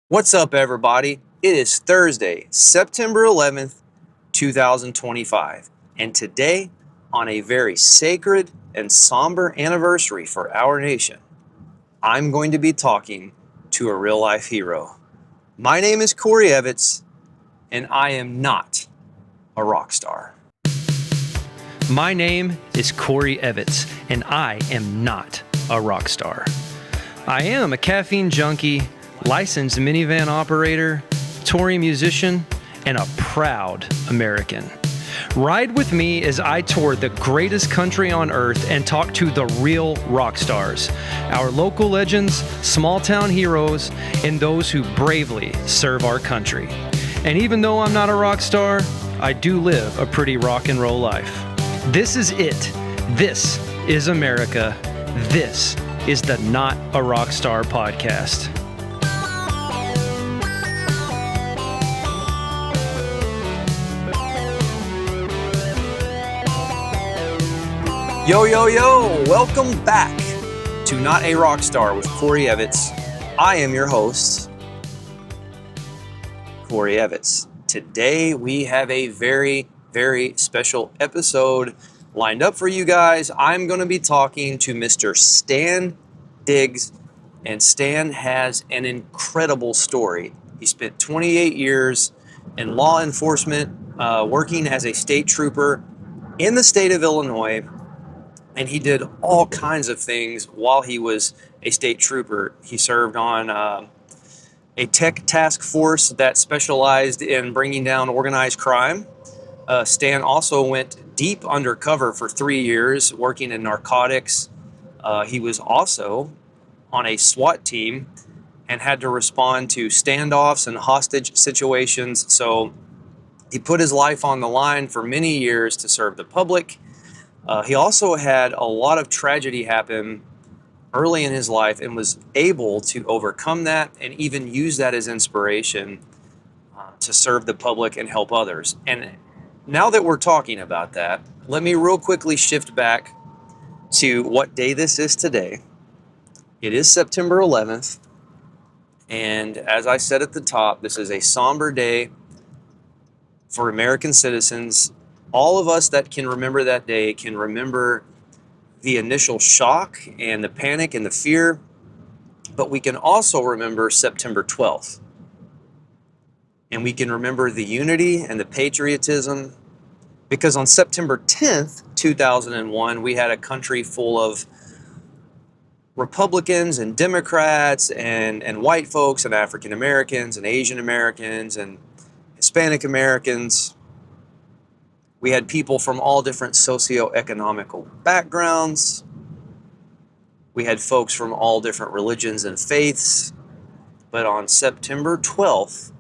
What's up, everybody? It is Thursday, September 11th, 2025, and today, on a very sacred and somber anniversary for our nation, I'm going to be talking to a real-life hero. My name is Corey Evans, and I am not a rock star. My name is Corey Evans, and I am not a rock star. I am a caffeine junkie, licensed minivan operator, touring musician, and a proud American. Ride with me as I tour the greatest country on earth and talk to the real rock stars, our local legends, small town heroes, and those who bravely serve our country. And even though I'm not a rock star, I do live a pretty rock and roll life. This is it. This is America. This is the Not a Rock Star podcast. Yo, yo, yo! Welcome back to Not a Rock Star with Corey Evans. I am your host, Corey Evans. Today we have a very special episode lined up for you guys. I'm going to be talking to Mr. Stan Diggs, and Stan has an incredible story. He spent 28 years in law enforcement, working as a state trooper in the state of Illinois, and he did all kinds of things while he was a state trooper. He served on a tech task force that specialized in bringing down organized crime. Stan also went deep undercover for 3 years, working in narcotics. He was also on a SWAT team and had to respond to standoffs and hostage situations. So he put his life on the line for many years to serve the public. He also had a lot of tragedy happen early in his life and was able to overcome that and even use that as inspiration to serve the public and help others. And now that we're talking about that, let me real quickly shift back to what day this is today. It is September 11th, and as I said at the top, this is a somber day for American citizens. All of us that can remember that day can remember the initial shock and the panic and the fear, but we can also remember September 12th. And we can remember the unity and the patriotism, because on September 10th, 2001, we had a country full of Republicans and Democrats and white folks and African Americans and Asian Americans and Hispanic Americans. We had people from all different socioeconomical backgrounds. We had folks from all different religions and faiths. But on September 12th,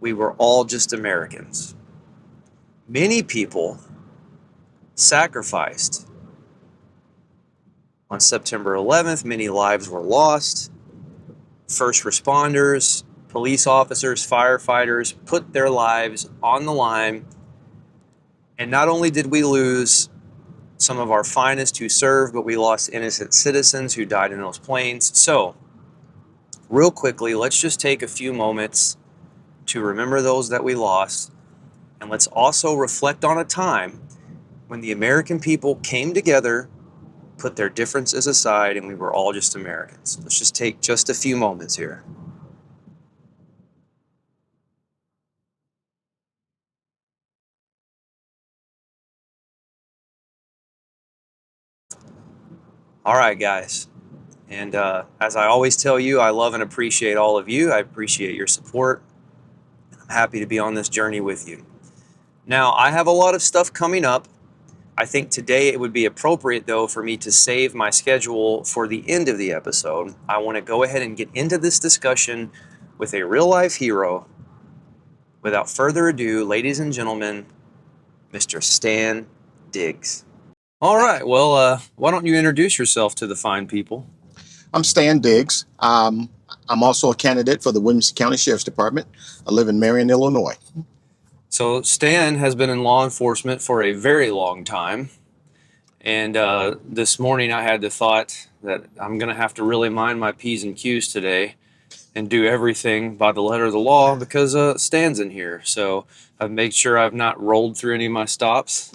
we were all just Americans. Many people sacrificed. On September 11th, many lives were lost. First responders, police officers, firefighters put their lives on the line. And not only did we lose some of our finest who served, but we lost innocent citizens who died in those planes. So, real quickly, let's just take a few moments to remember those that we lost. And let's also reflect on a time when the American people came together, put their differences aside, and we were all just Americans. Let's just take just a few moments here. All right, guys. And as I always tell you, I love and appreciate all of you. I appreciate your support. I'm happy to be on this journey with you. Now, I have a lot of stuff coming up. I think today it would be appropriate, though, for me to save my schedule for the end of the episode. I want to go ahead and get into this discussion with a real-life hero. Without further ado, ladies and gentlemen, Mr. Stan Diggs. All right, well, why don't you introduce yourself to the fine people? I'm Stan Diggs. I'm also a candidate for the Williamson County Sheriff's Department. I live in Marion, Illinois. So Stan has been in law enforcement for a very long time. And this morning I had the thought that I'm going to have to really mind my P's and Q's today and do everything by the letter of the law because Stan's in here. So I've made sure I've not rolled through any of my stops,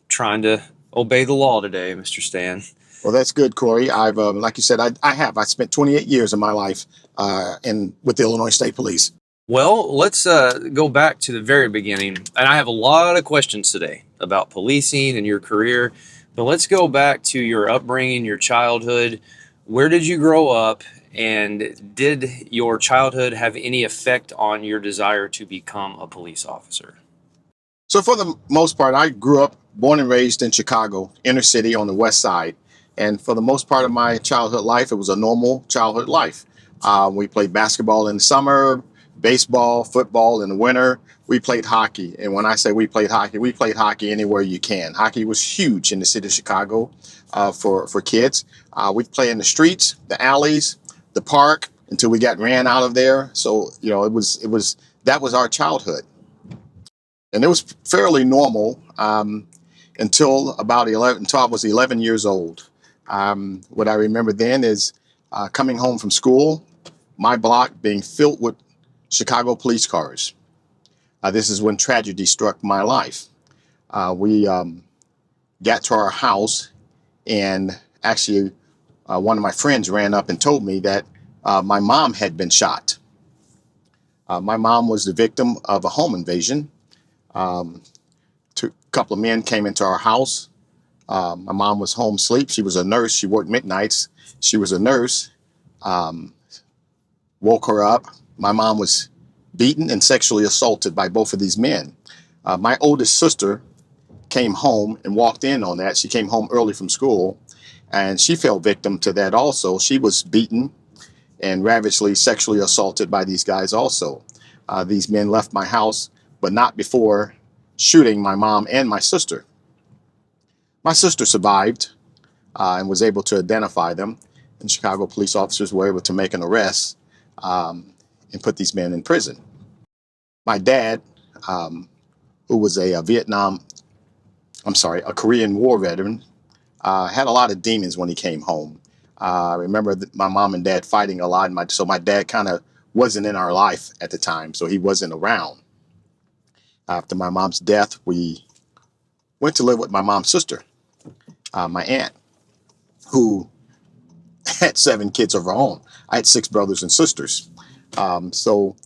trying to obey the law today, Mr. Stan. Well, that's good, Corey. I've, like you said, I spent 28 years of my life with the Illinois State Police. Well, let's go back to the very beginning. And I have a lot of questions today about policing and your career. But let's go back to your upbringing, your childhood. Where did you grow up? And did your childhood have any effect on your desire to become a police officer? So for the most part, I grew up, born and raised in Chicago, inner city on the west side. And for the most part of my childhood life, it was a normal childhood life. We played basketball in the summer, baseball, football in the winter. We played hockey. And when I say we played hockey anywhere you can. Hockey was huge in the city of Chicago for kids. We'd play in the streets, the alleys, the park until we got ran out of there. So, that was our childhood. And it was fairly normal until I was 11 years old. What I remember then is coming home from school, my block being filled with Chicago police cars. This is when tragedy struck my life. We got to our house, and actually one of my friends ran up and told me that my mom had been shot. My mom was the victim of a home invasion. A couple of men came into our house. My mom was home asleep. She was a nurse. She worked midnights. She was a nurse. Woke her up. My mom was beaten and sexually assaulted by both of these men. My oldest sister came home and walked in on that. She came home early from school, and she fell victim to that also. She was beaten and ravagely sexually assaulted by these guys also. These men left my house, but not before shooting my mom and my sister. My sister survived and was able to identify them, and Chicago police officers were able to make an arrest and put these men in prison. My dad, who was a Korean War veteran, had a lot of demons when he came home. I remember my mom and dad fighting a lot, so my dad kind of wasn't in our life at the time, so he wasn't around. After my mom's death, we went to live with my mom's sister, my aunt, who had 7 kids of her own. I had 6 brothers and sisters. So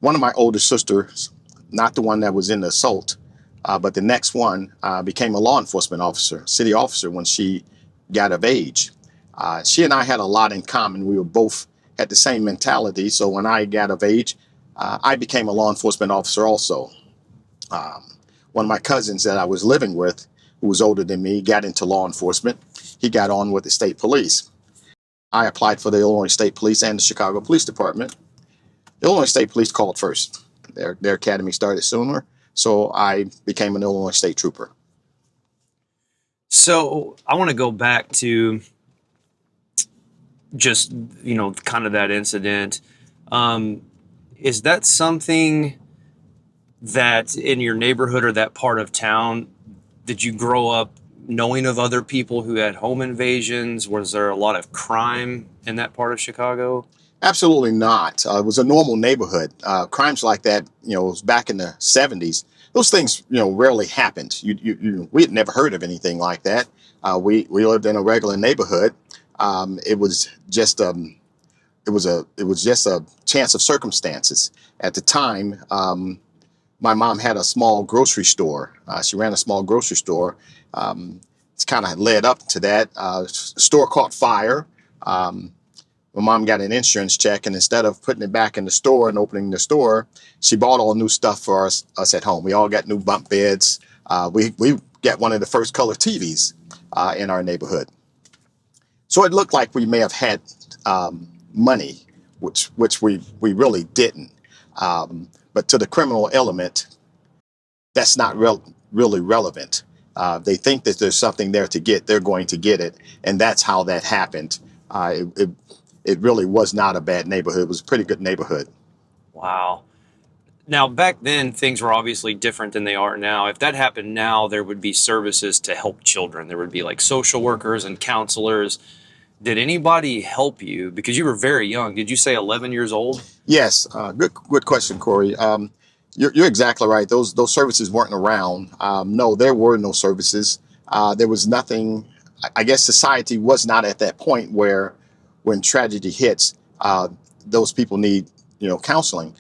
one of my older sisters, not the one that was in the assault, but the next one became a law enforcement officer, city officer, when she got of age. She and I had a lot in common. We were both had the same mentality. So when I got of age, I became a law enforcement officer also. One of my cousins that I was living with, who was older than me, got into law enforcement. He got on with the state police. I applied for the Illinois State Police and the Chicago Police Department. The Illinois State Police called first. Their academy started sooner, so I became an Illinois State Trooper. So I want to go back to just, kind of that incident. Is that something that in your neighborhood or that part of town, did you grow up knowing of other people who had home invasions? Was there a lot of crime in that part of Chicago? Absolutely not. It was a normal neighborhood. Crimes like that, was back in the 70s. Those things, rarely happened. We had never heard of anything like that. We lived in a regular neighborhood. It was just a chance of circumstances. At the time, my mom had a small grocery store. She ran a small grocery store. It's kind of led up to that. Store caught fire. My mom got an insurance check, and instead of putting it back in the store and opening the store, she bought all new stuff for us at home. We all got new bunk beds. We got one of the first color TVs in our neighborhood. So it looked like we may have had money, which we really didn't. But to the criminal element, that's not really relevant. They think that there's something there to get. They're going to get it, and that's how that happened. It really was not a bad neighborhood. It was a pretty good neighborhood. Wow. Now, back then, things were obviously different than they are now. If that happened now, there would be services to help children. There would be like social workers and counselors. Did anybody help you? Because you were very young. Did you say 11 years old? Yes, good question, Corey. You're exactly right. Those services weren't around. No, there were no services. There was nothing. I guess society was not at that point where, when tragedy hits, those people need counseling.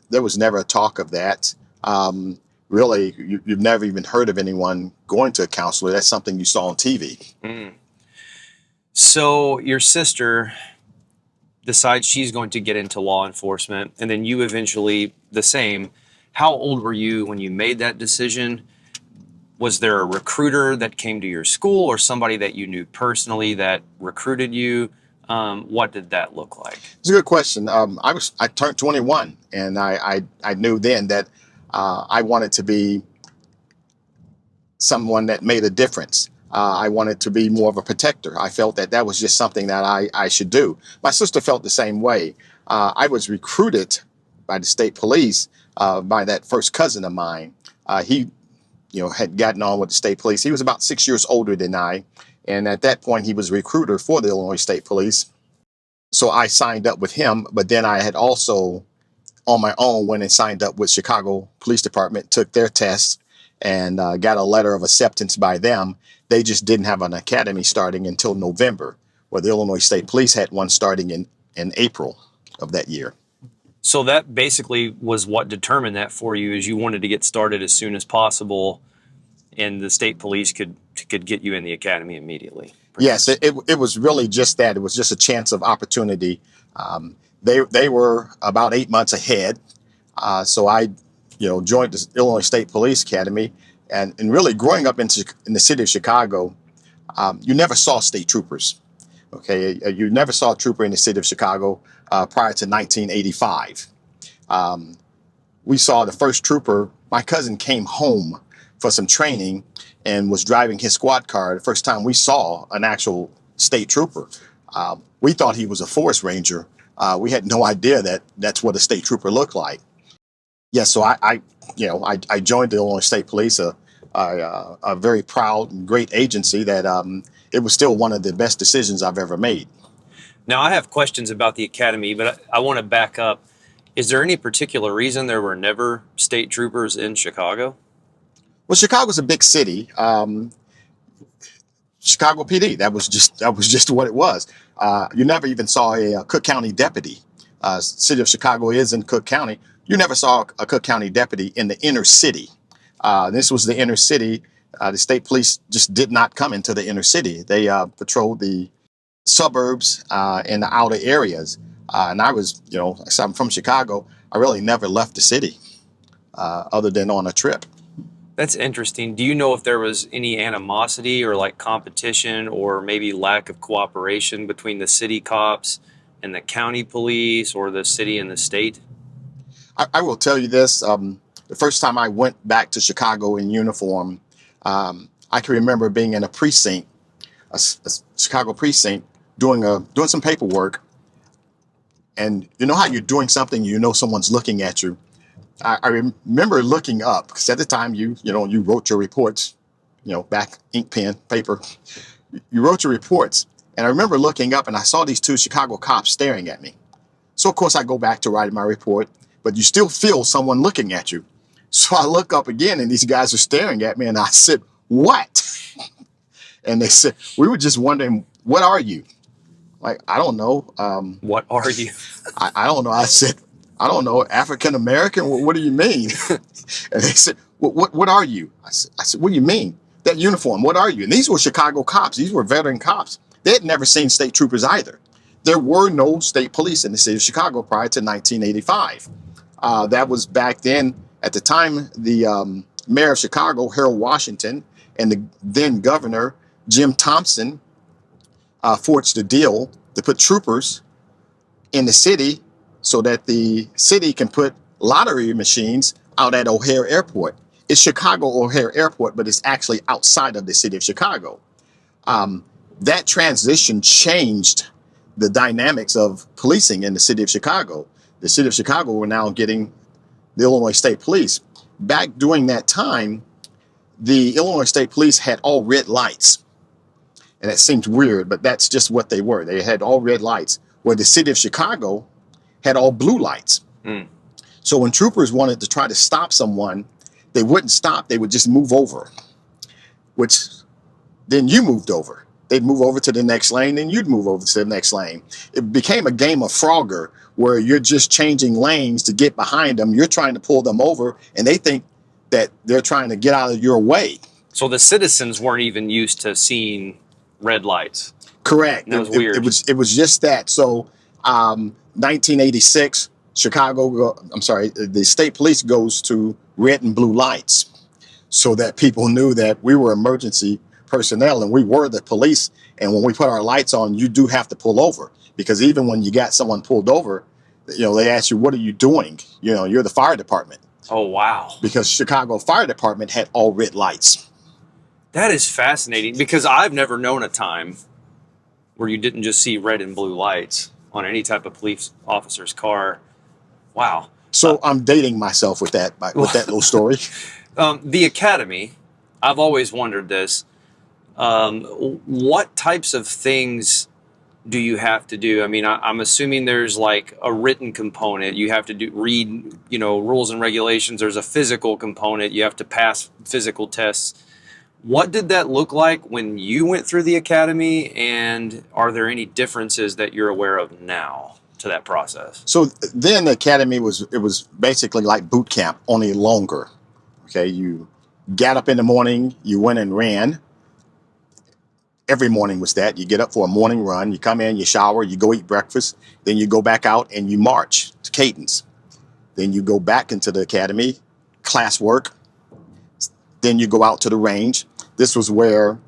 There was never a talk of that. Really, you've never even heard of anyone going to a counselor. That's something you saw on TV. Mm. So your sister decides she's going to get into law enforcement, and then you eventually the same. How old were you when you made that decision? Was there a recruiter that came to your school or somebody that you knew personally that recruited you? What did that look like? It's a good question. I turned 21, and I knew then that I wanted to be someone that made a difference. I wanted to be more of a protector. I felt that that was just something that I should do. My sister felt the same way. I was recruited by the state police by that first cousin of mine. He, had gotten on with the state police. He was about 6 years older than I, and at that point, he was a recruiter for the Illinois State Police. So I signed up with him, but then I had also, on my own, went and signed up with Chicago Police Department, took their test, and got a letter of acceptance by them. They just didn't have an academy starting until November, where the Illinois State Police had one starting in April of that year. So that basically was what determined that for you, is you wanted to get started as soon as possible, and the state police could get you in the academy immediately. Yes, it was really just that. It was just a chance of opportunity. They were about 8 months ahead. So I, joined the Illinois State Police Academy, and really growing up in the city of Chicago, you never saw state troopers. Okay, you never saw a trooper in the city of Chicago prior to 1985. We saw the first trooper. My cousin came home for some training and was driving his squad car. The first time we saw an actual state trooper, we thought he was a forest ranger. We had no idea that that's what a state trooper looked like. Yeah, so I joined the Illinois State Police, a very proud and great agency that it was still one of the best decisions I've ever made. Now, I have questions about the academy, but I want to back up. Is there any particular reason there were never state troopers in Chicago? Well, Chicago's a big city. Chicago PD. That was just what it was. You never even saw a Cook County deputy. City of Chicago is in Cook County. You never saw a Cook County deputy in the inner city. This was the inner city. The state police just did not come into the inner city. They patrolled the suburbs and the outer areas. And I was, I'm from Chicago. I really never left the city other than on a trip. That's interesting. Do you know if there was any animosity or like competition or maybe lack of cooperation between the city cops and the county police, or the city and the state? I will tell you this. The first time I went back to Chicago in uniform, I can remember being in a precinct, a Chicago precinct, doing some paperwork. And you know how you're doing something, someone's looking at you. I remember looking up, because at the time you wrote your reports, back ink pen paper. You wrote your reports, and I remember looking up and I saw these two Chicago cops staring at me. So of course I go back to writing my report, but you still feel someone looking at you. So I look up again and these guys are staring at me, and I said, "What?" And they said, "We were just wondering, what are you?" Like, I don't know. What are you? I don't know. I said, "I don't know, African American? What do you mean?" And they said, what are you? I said, "What do you mean? That uniform, what are you?" And these were Chicago cops. These were veteran cops. They had never seen state troopers either. There were no state police in the city of Chicago prior to 1985. That was back then. At the time, the mayor of Chicago, Harold Washington, and the then governor, Jim Thompson, forged a deal to put troopers in the city so that the city can put lottery machines out at O'Hare Airport. It's Chicago O'Hare Airport, but it's actually outside of the city of Chicago. That transition changed the dynamics of policing in the city of Chicago. The city of Chicago were now getting the Illinois State Police. Back during that time, the Illinois State Police had all red lights. And it seems weird, but that's just what they were. They had all red lights, where the city of Chicago had all blue lights. Mm. So when troopers wanted to try to stop someone, they wouldn't stop. They would just move over, which then you moved over. They'd move over to the next lane, then you'd move over to the next lane. It became a game of Frogger where you're just changing lanes to get behind them. You're trying to pull them over, and they think that they're trying to get out of your way. So the citizens weren't even used to seeing red lights. Correct. That was weird. It was just that. So 1986, the state police goes to red and blue lights so that people knew that we were emergency personnel and we were the police. And when we put our lights on, you do have to pull over, because even when you got someone pulled over, they ask you, what are you doing? You're the fire department. Oh, wow. Because Chicago Fire Department had all red lights. That is fascinating, because I've never known a time where you didn't just see red and blue lights on any type of police officer's car. Wow. So I'm dating myself with that little story. The academy, I've always wondered this. What types of things do you have to do? I mean, I'm assuming there's like a written component. You have to read, rules and regulations. There's a physical component. You have to pass physical tests. What did that look like when you went through the academy, and are there any differences that you're aware of now to that process? So then the academy was basically like boot camp, only longer. Okay, you got up in the morning, you went and ran. Every morning was that. You get up for a morning run, you come in, you shower, you go eat breakfast, then you go back out and you march to cadence. Then you go back into the academy, class work. Then you go out to the range. This was where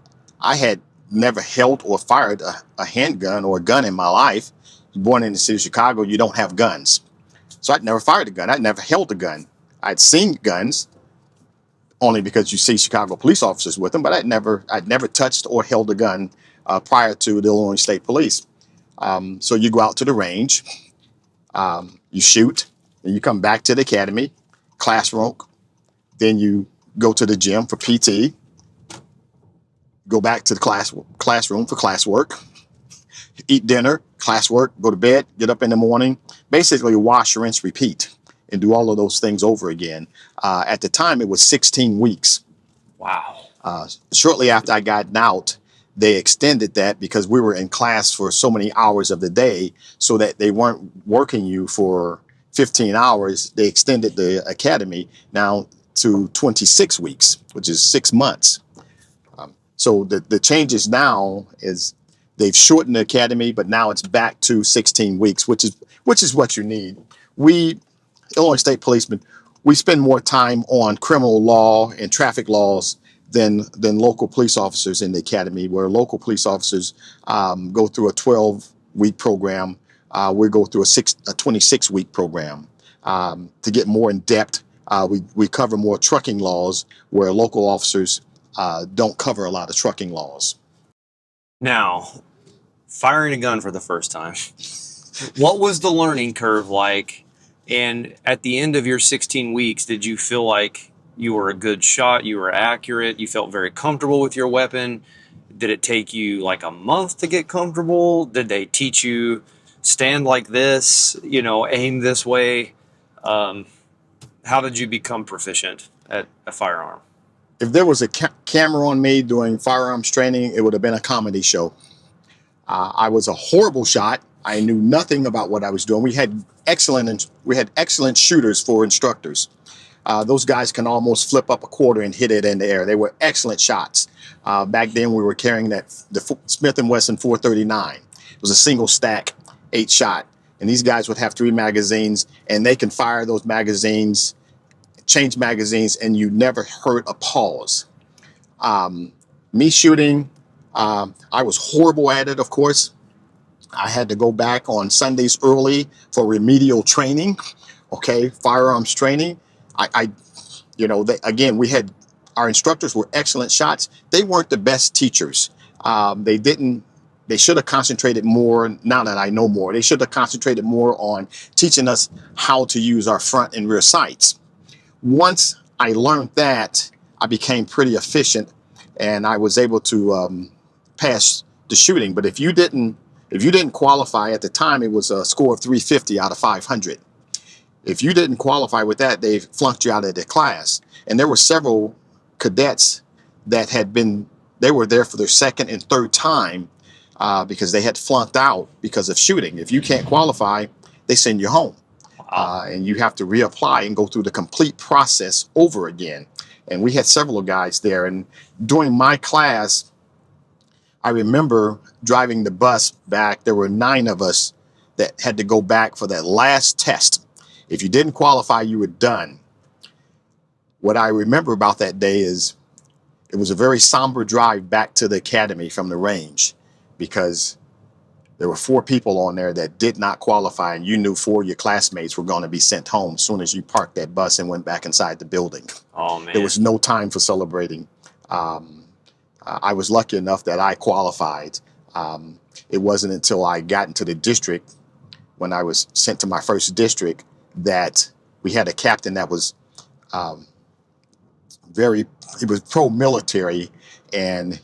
I had never held or fired a handgun or a gun in my life. Born in the city of Chicago, you don't have guns. So I'd never fired a gun. I'd never held a gun. I'd seen guns, only because you see Chicago police officers with them, but I'd never touched or held a gun prior to the Illinois State Police. So you go out to the range, you shoot, and you come back to the academy, classroom, then you go to the gym for PT, go back to the classroom for classwork, eat dinner, classwork, go to bed, get up in the morning, basically wash, rinse, repeat, and do all of those things over again. At the time, it was 16 weeks. Wow. Shortly after I got out, they extended that because we were in class for so many hours of the day, so that they weren't working you for 15 hours. They extended the academy now to 26 weeks, which is 6 months. So the changes now is they've shortened the academy, but now it's back to 16 weeks, which is what you need. We, Illinois State Policemen, we spend more time on criminal law and traffic laws than local police officers in the academy, where local police officers go through a 12-week program. We go through a 26-week program to get more in depth. We cover more trucking laws, where local officers don't cover a lot of trucking laws. Now, firing a gun for the first time, what was the learning curve like? And at the end of your 16 weeks, did you feel like you were a good shot, you were accurate, you felt very comfortable with your weapon? Did it take you like a month to get comfortable? Did they teach you stand like this, aim this way? How did you become proficient at a firearm? If there was a camera on me doing firearms training, it would have been a comedy show. I was a horrible shot. I knew nothing about what I was doing. We had excellent shooters for instructors. Those guys can almost flip up a quarter and hit it in the air. They were excellent shots. Back then, we were carrying the Smith & Wesson 439. It was a single stack, 8-shot. And these guys would have 3 magazines, and they can fire those magazines, change magazines, and you never heard a pause. Me shooting, I was horrible at it, of course. I had to go back on Sundays early for remedial training, firearms training. Again, we had, our instructors were excellent shots. They weren't the best teachers. They should have concentrated more, now that I know more, they should have concentrated more on teaching us how to use our front and rear sights. Once I learned that, I became pretty efficient, and I was able to pass the shooting. But if If you didn't qualify at the time, it was a score of 350 out of 500. If you didn't qualify with that, they flunked you out of the class. And there were several cadets that they were there for their second and third time because they had flunked out because of shooting. If you can't qualify, they send you home. And you have to reapply and go through the complete process over again. And we had several guys there. And during my class, I remember driving the bus back. There were 9 of us that had to go back for that last test. If you didn't qualify, you were done. What I remember about that day is it was a very somber drive back to the academy from the range, because there were 4 people on there that did not qualify, and you knew 4 of your classmates were going to be sent home as soon as you parked that bus and went back inside the building. Oh, man. There was no time for celebrating. I was lucky enough that I qualified. It wasn't until I got into the district, when I was sent to my first district, that we had a captain that was he was pro-military, and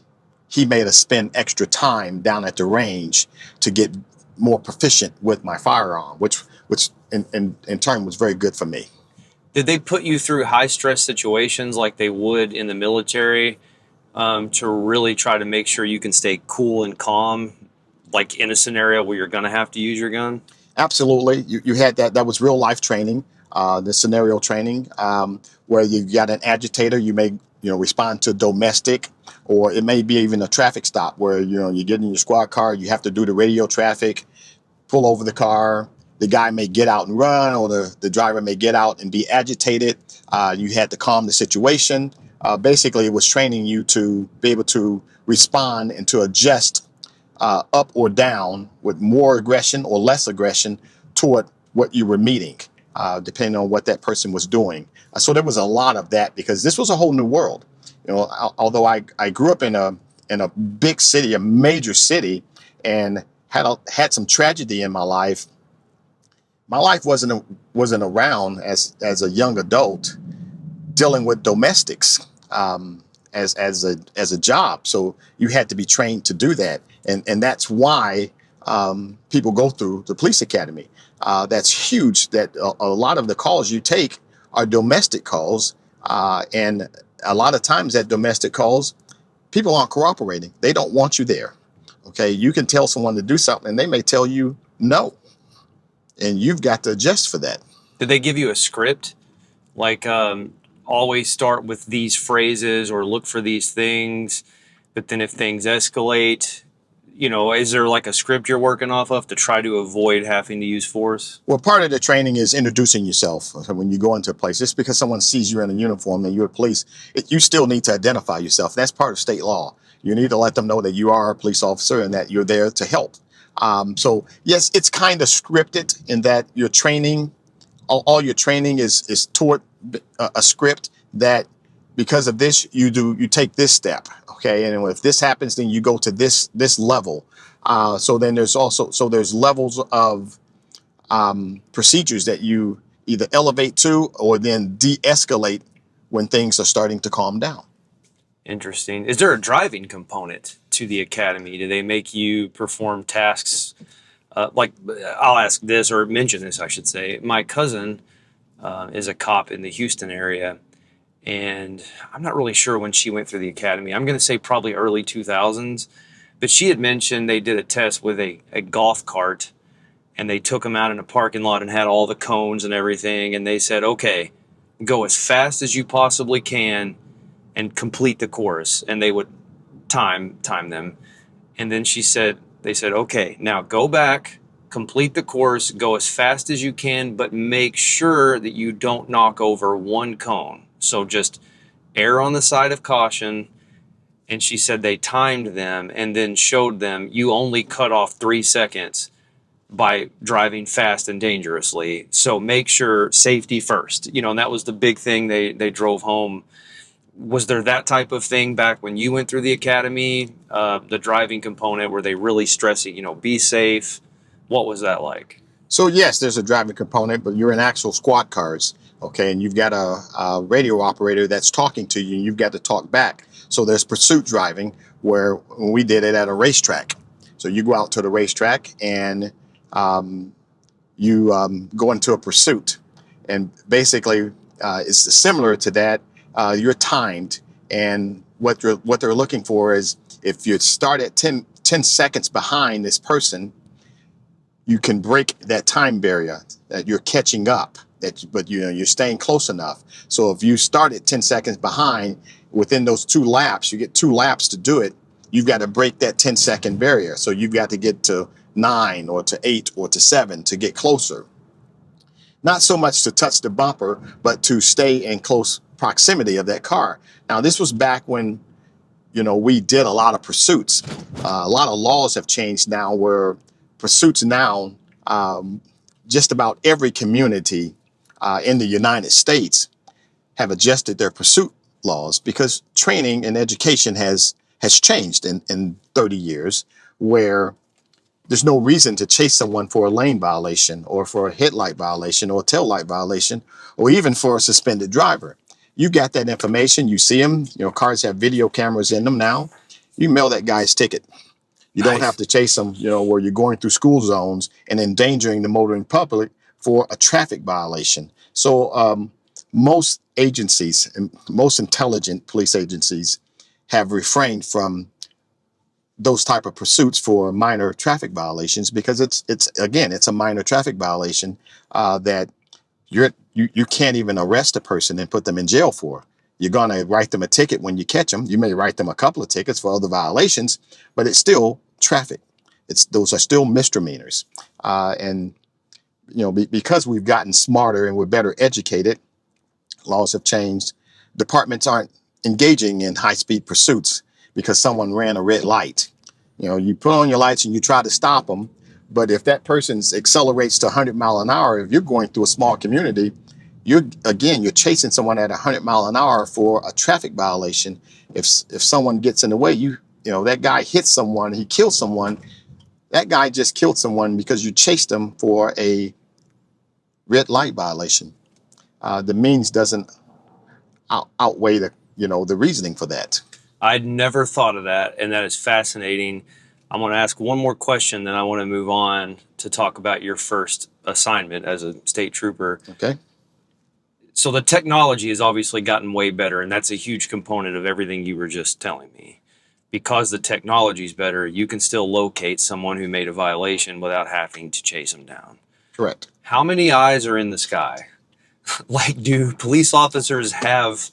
he made us spend extra time down at the range to get more proficient with my firearm, which in turn was very good for me. Did they put you through high stress situations like they would in the military to really try to make sure you can stay cool and calm, like in a scenario where you're going to have to use your gun? Absolutely. You had that. That was real life training, the scenario training, where you got an agitator. You may respond to domestic, or it may be even a traffic stop where you get in your squad car. You have to do the radio traffic, pull over the car. The guy may get out and run, or the driver may get out and be agitated. You had to calm the situation. Basically, it was training you to be able to respond and to adjust up or down with more aggression or less aggression toward what you were meeting, depending on what that person was doing. So there was a lot of that, because this was a whole new world. Although I grew up in a big city, a major city, and had some tragedy in my life. My life wasn't around as a young adult dealing with domestics as a job. So you had to be trained to do that, and that's why people go through the police academy. That's huge. That a lot of the calls you take are domestic calls, and a lot of times at domestic calls, people aren't cooperating. They don't want you there. Okay, you can tell someone to do something, and they may tell you no, and you've got to adjust for that. Did they give you a script, like always start with these phrases or look for these things, but then if things escalate, is there like a script you're working off of to try to avoid having to use force? Well, part of the training is introducing yourself. So when you go into a place, just because someone sees you in a uniform and you're police, you still need to identify yourself. That's part of state law. You need to let them know that you are a police officer and that you're there to help. So yes, it's kind of scripted in that your training, all your training is toward a script that, because of this, you take this step. Okay, and if this happens, then you go to this level. So then there's levels of procedures that you either elevate to or then de-escalate when things are starting to calm down. Interesting. Is there a driving component to the academy? Do they make you perform tasks? Like, I'll ask this, or mention this, I should say. My cousin is a cop in the Houston area, and I'm not really sure when she went through the academy. I'm going to say probably early 2000s, but she had mentioned they did a test with a golf cart, and they took them out in a parking lot and had all the cones and everything, and they said, okay, go as fast as you possibly can and complete the course, and they would time them. And then they said, okay, now go back, complete the course, go as fast as you can, but make sure that you don't knock over one cone. So just err on the side of caution. And she said they timed them and then showed them you only cut off 3 seconds by driving fast and dangerously. So make sure safety first. And that was the big thing they drove home. Was there that type of thing back when you went through the academy, the driving component? Were they really stressing, be safe? What was that like? So yes, there's a driving component, but you're in actual squad cars, okay, and you've got a radio operator that's talking to you, and you've got to talk back. So there's pursuit driving, where we did it at a racetrack. So you go out to the racetrack and you go into a pursuit. And basically, it's similar to that. You're timed, and what they're looking for is if you start at 10 seconds behind this person, you can break that time barrier that you're catching up. But you're staying close enough. So if you start at 10 seconds behind, within those 2 laps, you get 2 laps to do it. You've got to break that 10-second barrier. So you've got to get to 9 or to 8 or to 7 to get closer. Not so much to touch the bumper, but to stay in close proximity of that car. Now, this was back when, we did a lot of pursuits. A lot of laws have changed now where pursuits now, just about every community in the United States have adjusted their pursuit laws because training and education has changed in 30 years, where there's no reason to chase someone for a lane violation or for a headlight violation or a tail light violation or even for a suspended driver. You got that information. You see them. Cars have video cameras in them now. You mail that guy's ticket. You don't have to chase them, where you're going through school zones and endangering the motoring public for a traffic violation. So most agencies and most intelligent police agencies have refrained from those type of pursuits for minor traffic violations because it's a minor traffic violation that you can't even arrest a person and put them in jail for. You're going to write them a ticket when you catch them. You may write them a couple of tickets for other violations, but it's still traffic. Those are still misdemeanors. And because we've gotten smarter and we're better educated, laws have changed. Departments aren't engaging in high-speed pursuits because someone ran a red light. You put on your lights and you try to stop them, but if that person accelerates to 100 mile an hour, if you're going through a small community, you're chasing someone at 100 mile an hour for a traffic violation. If someone gets in the way, that guy hits someone, he kills someone. That guy just killed someone because you chased him for a red light violation. The means doesn't outweigh the reasoning for that. I'd never thought of that, and that is fascinating. I'm going to ask one more question, then I want to move on to talk about your first assignment as a state trooper. Okay. So the technology has obviously gotten way better, and that's a huge component of everything you were just telling me. Because the technology is better, you can still locate someone who made a violation without having to chase them down. Correct. How many eyes are in the sky? Like, do police officers have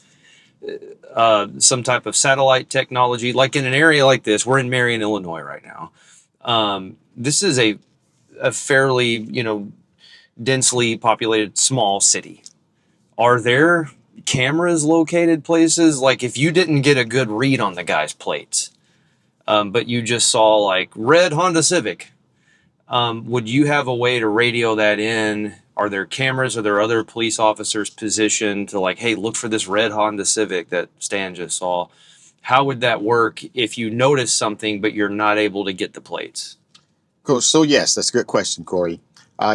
some type of satellite technology? Like in an area like this, we're in Marion, Illinois right now. This is a fairly, densely populated small city. Are there cameras located places? Like if you didn't get a good read on the guy's plates, but you just saw like red Honda Civic, would you have a way to radio that in? Are there cameras? Are there other police officers positioned to like, hey, look for this red Honda Civic that Stan just saw? How would that work if you notice something, but you're not able to get the plates? Cool. So yes, that's a good question, Corey.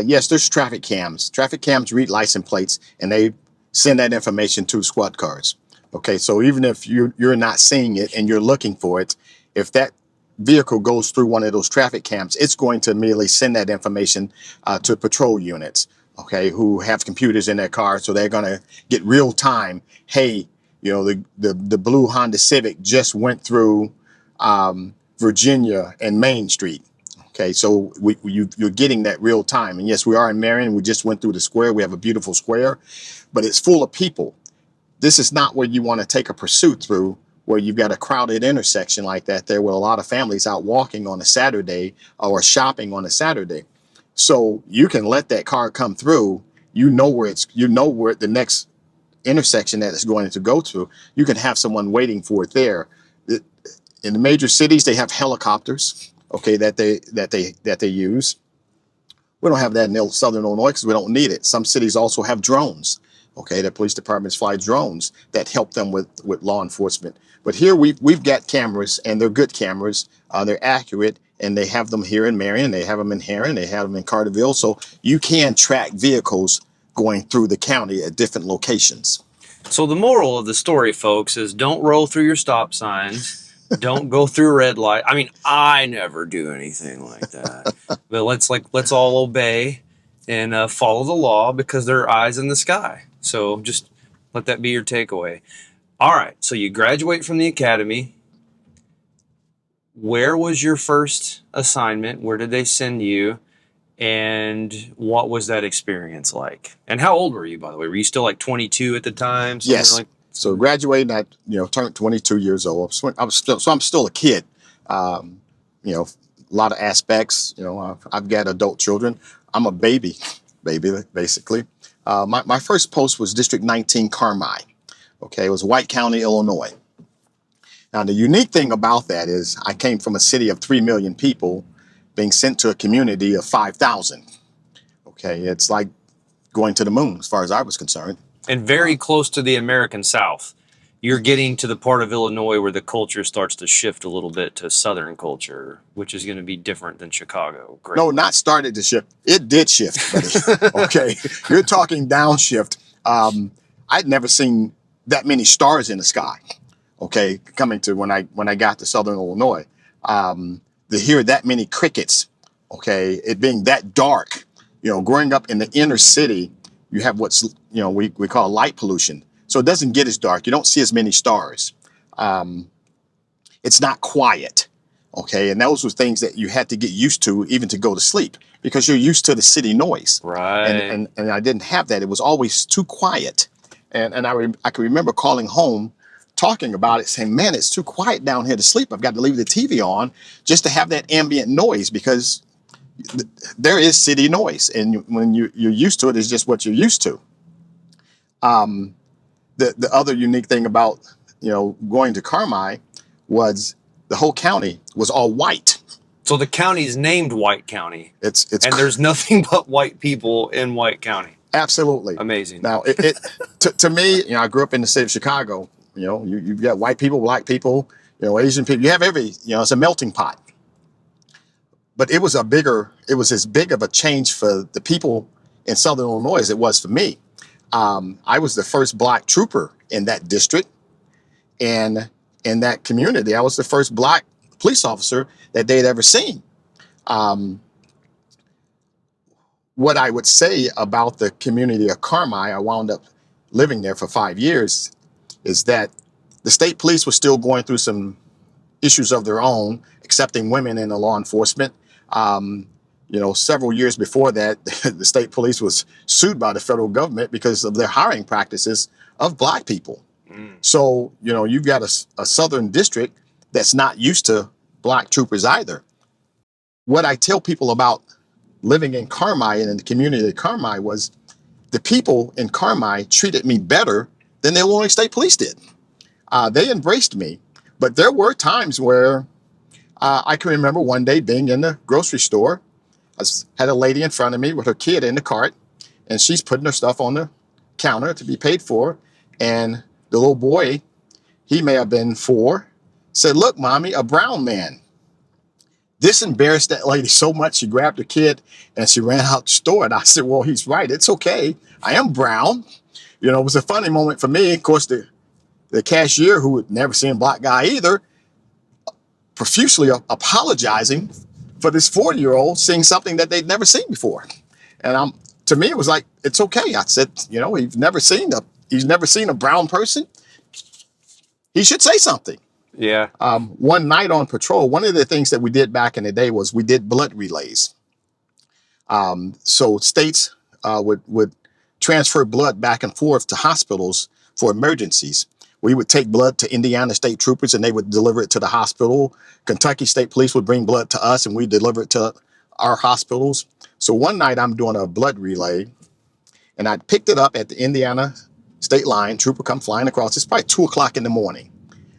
Yes, there's traffic cams. Traffic cams read license plates and they send that information to squad cars. Okay, so even if you're not seeing it and you're looking for it, if that vehicle goes through one of those traffic cams, it's going to immediately send that information to patrol units, okay, who have computers in their car, so they're going to get real time. Hey, the blue Honda Civic just went through Virginia and Main Street. Okay, so you're getting that real time. And yes, we are in Marion. We just went through the square. We have a beautiful square, but it's full of people. This is not where you want to take a pursuit through, where you've got a crowded intersection like that there with a lot of families out walking on a Saturday or shopping on a Saturday. So you can let that car come through. Where the next intersection that it's going to go through. You can have someone waiting for it there. In the major cities, they have helicopters, okay, that they use. We don't have that in Southern Illinois because we don't need it. Some cities also have drones. Okay, the police departments fly drones that help them with law enforcement. But here we've got cameras, and they're good cameras. They're accurate, and they have them here in Marion. They have them in Heron. They have them in Carterville. So you can track vehicles going through the county at different locations. So the moral of the story, folks, is don't roll through your stop signs. Don't go through red light. I mean, I never do anything like that. But let's all obey and follow the law because there are eyes in the sky. So just let that be your takeaway. All right. So you graduate from the academy. Where was your first assignment? Where did they send you? And what was that experience like? And how old were you, by the way? Were you still like 22 at the time? Yes. Like, So graduating at, turned 22 years old. So I'm still a kid. A lot of aspects. I've got adult children. I'm a baby, basically. My first post was District 19, Carmi. Okay, it was White County, Illinois. Now, the unique thing about that is I came from a city of 3 million people being sent to a community of 5,000. Okay, it's like going to the moon as far as I was concerned. And very close to the American South. You're getting to the part of Illinois where the culture starts to shift a little bit to Southern culture, which is going to be different than Chicago. Great. No, not started to shift. It did shift, buddy. Okay, you're talking downshift. I'd never seen that many stars in the sky. Okay, coming to when I got to Southern Illinois, to hear that many crickets. Okay, it being that dark. Growing up in the inner city, you have what's we call light pollution. So it doesn't get as dark. You don't see as many stars. It's not quiet. Okay, and those were things that you had to get used to even to go to sleep because you're used to the city noise. Right. And I didn't have that. It was always too quiet. And I can remember calling home, talking about it, saying, man, it's too quiet down here to sleep. I've got to leave the TV on just to have that ambient noise because there is city noise. And when you're used to it, it's just what you're used to. The other unique thing about, going to Carmi was the whole county was all white. So the county's named White County. And there's nothing but white people in White County. Absolutely. Amazing. Now, to me, I grew up in the city of Chicago. You've got white people, black people, Asian people. You have it's a melting pot. But it was as big of a change for the people in Southern Illinois as it was for me. I was the first black trooper in that district. And in that community, I was the first black police officer that they'd ever seen. What I would say about the community of Carmi, I wound up living there for 5 years, is that the state police was still going through some issues of their own, accepting women in the law enforcement. Several years before that, the state police was sued by the federal government because of their hiring practices of black people. So, you've got a southern district that's not used to black troopers either. What I tell people about living in Carmi and in the community of Carmi was the people in Carmi treated me better than the Illinois State Police did. They embraced me, but there were times where I can remember one day being in the grocery store. I had a lady in front of me with her kid in the cart, and she's putting her stuff on the counter to be paid for. And the little boy, he may have been 4, said, "Look, mommy, a brown man." This embarrassed that lady so much, she grabbed her kid and she ran out the store. And I said, well, he's right. It's okay. I am brown. It was a funny moment for me. Of course, the cashier, who had never seen a black guy either, profusely apologizing for this 40-year-old seeing something that they'd never seen before. And to me, it was like, it's okay. I said, he's never seen a brown person. He should say something. Yeah. One night on patrol, one of the things that we did back in the day was we did blood relays. So states would transfer blood back and forth to hospitals for emergencies. We would take blood to Indiana State Troopers and they would deliver it to the hospital. Kentucky State Police would bring blood to us and we deliver it to our hospitals. So one night I'm doing a blood relay and I picked it up at the Indiana state line. Trooper come flying across. It's probably 2:00 in the morning.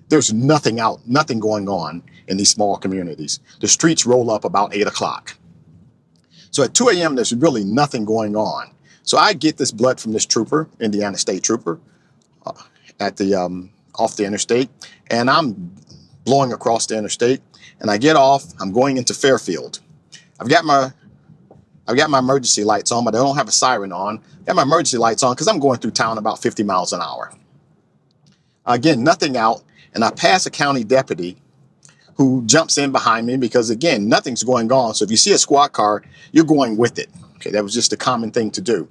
There's nothing going on in these small communities. The streets roll up about 8:00. So at 2 a.m., there's really nothing going on. So I get this blood from this trooper, Indiana State Trooper, at the off the interstate, and I'm blowing across the interstate, and I get off. I'm going into Fairfield. I've got my emergency lights on, but I don't have a siren on. I got my emergency lights on because I'm going through town about 50 miles an hour. Again, nothing out. And I pass a county deputy who jumps in behind me because, again, nothing's going on. So if you see a squad car, you're going with it. Okay, that was just a common thing to do.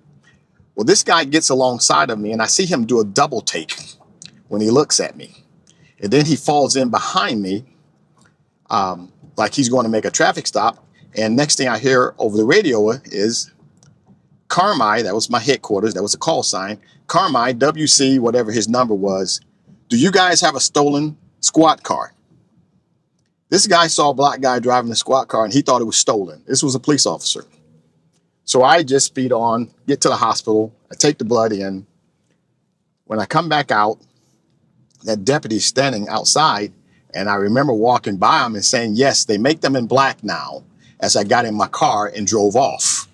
Well, this guy gets alongside of me, and I see him do a double take when he looks at me. And then he falls in behind me like he's going to make a traffic stop. And next thing I hear over the radio is Carmi, that was my headquarters, that was a call sign. Carmi, WC, whatever his number was, do you guys have a stolen squad car? This guy saw a black guy driving a squad car and he thought it was stolen. This was a police officer. So I just speed on, get to the hospital, I take the blood in. When I come back out, that deputy's standing outside, and I remember walking by him and saying, yes, they make them in black now, as I got in my car and drove off.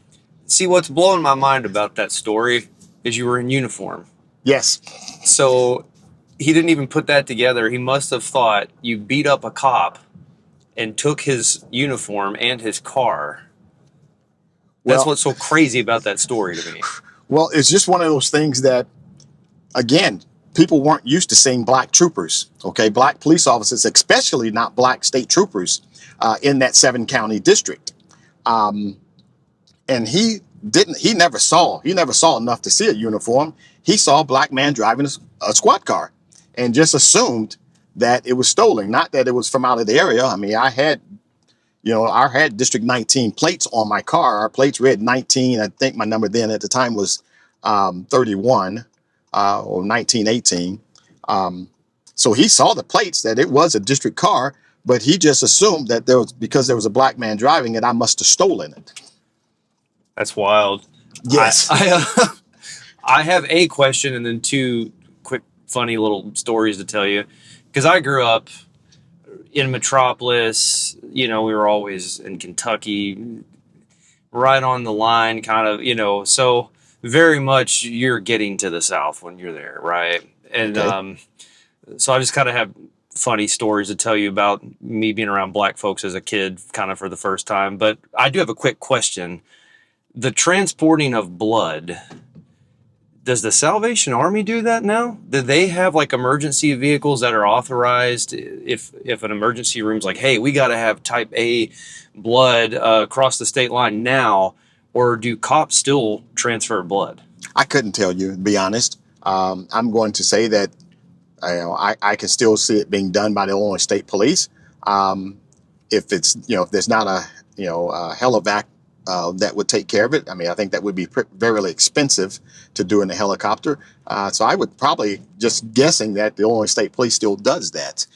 See, what's blowing my mind about that story is you were in uniform. Yes. So he didn't even put that together. He must have thought you beat up a cop and took his uniform and his car. That's what's so crazy about that story to me. Well, it's just one of those things that, again, people weren't used to seeing black troopers, okay? Black police officers, especially not black state troopers in that 7-county district. And he never saw enough to see a uniform. He saw a black man driving a squad car and just assumed that it was stolen, not that it was from out of the area. I mean, I had District 19 plates on my car. Our plates read 19. I think my number then at the time was 31 or 1918. So he saw the plates that it was a district car, but he just assumed that because there was a black man driving it, I must have stolen it. That's wild. Yes. I have a question and then two quick, funny little stories to tell you. Because I grew up in Metropolis, we were always in Kentucky, right on the line, kind of, so very much you're getting to the South when you're there, right? And Okay. So I just kind of have funny stories to tell you about me being around black folks as a kid, kind of for the first time. But I do have a quick question. The transporting of blood, does the Salvation Army do that now? Do they have like emergency vehicles that are authorized if an emergency room's like, hey, we got to have type A blood across the state line now, or do cops still transfer blood? I couldn't tell you, to be honest. I'm going to say that I can still see it being done by the Illinois State Police. If it's, if there's not a helivac that would take care of it. I mean, I think that would be very expensive to do in a helicopter. So I would probably just guessing that the Illinois State Police still does that.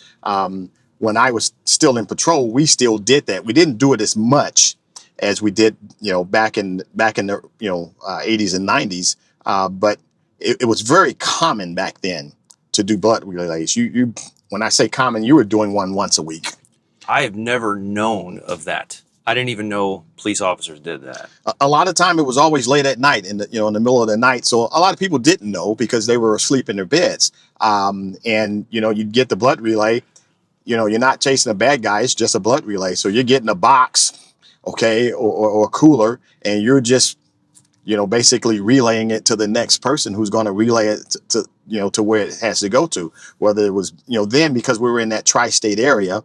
When I was still in patrol, we still did that. We didn't do it as much as we did, back in the 80s and 90s. But it was very common back then to do blood relays. You when I say common, you were doing one once a week. I have never known of that. I didn't even know police officers did that. A lot of time it was always late at night in the middle of the night. So a lot of people didn't know because they were asleep in their beds. And you'd get the blood relay. You're not chasing a bad guy. It's just a blood relay. So you're getting a box, okay, or a cooler, and you're just, basically relaying it to the next person who's going to relay it to where it has to go to. Whether it was, then because we were in that tri-state area,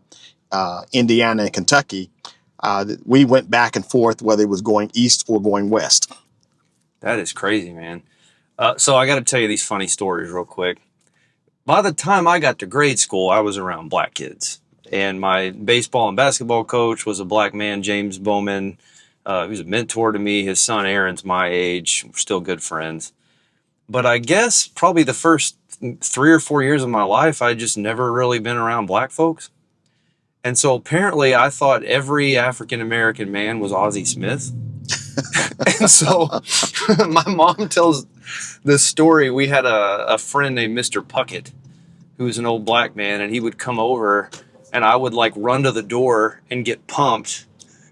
Indiana and Kentucky, we went back and forth whether it was going east or going west. That is crazy, man. So I got to tell you these funny stories real quick. By the time I got to grade school, I was around black kids. And my baseball and basketball coach was a black man, James Bowman. He was a mentor to me. His son Aaron's my age. We're still good friends. But I guess probably the first 3 or 4 years of my life, I just never really been around black folks. And so apparently I thought every African-American man was Ozzie Smith. And so my mom tells this story. We had a friend named Mr. Puckett, who's an old black man, and he would come over and I would like run to the door and get pumped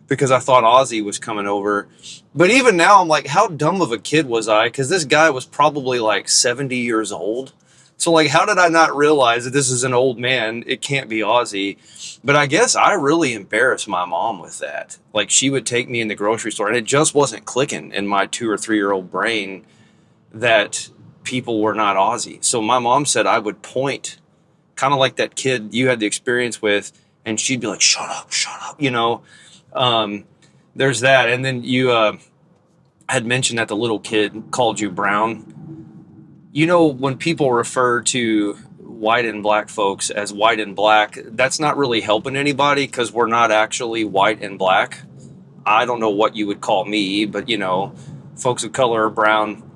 because I thought Ozzie was coming over. But even now I'm like, how dumb of a kid was I? Because this guy was probably like 70 years old. So like, how did I not realize that this is an old man? It can't be Ozzie. But I guess I really embarrassed my mom with that. Like she would take me in the grocery store and it just wasn't clicking in my 2 or 3 year old brain that people were not Ozzie. So my mom said I would point kind of like that kid you had the experience with, and she'd be like, shut up, you know. There's that. And then you had mentioned that the little kid called you brown. You know, when people refer to white and black folks as white and black, that's not really helping anybody because we're not actually white and black. I don't know what you would call me, but you know, folks of color are brown.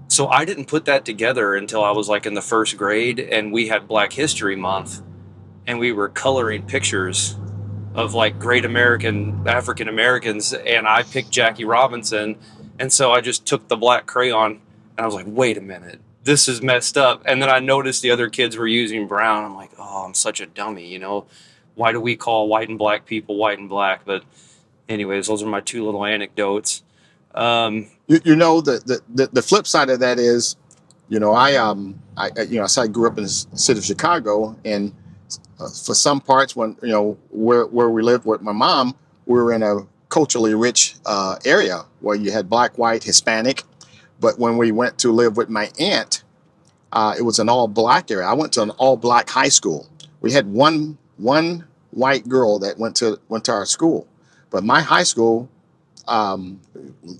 So I didn't put that together until I was like in the first grade, and we had Black History Month, and we were coloring pictures of like great African Americans, and I picked Jackie Robinson, and so I just took the black crayon, and I was like, wait a minute, this is messed up. And then I noticed the other kids were using brown. I'm like, oh, I'm such a dummy, you know. Why do we call white and black people white and black? But anyways, those are my two little anecdotes. You know, the flip side of that is, you know, so I grew up in the city of Chicago, and for some parts, when you know where we lived with my mom, we were in a culturally rich area where you had black, white, Hispanic. But when we went to live with my aunt, it was an all black area. I went to an all black high school. We had one white girl that went to our school, but my high school,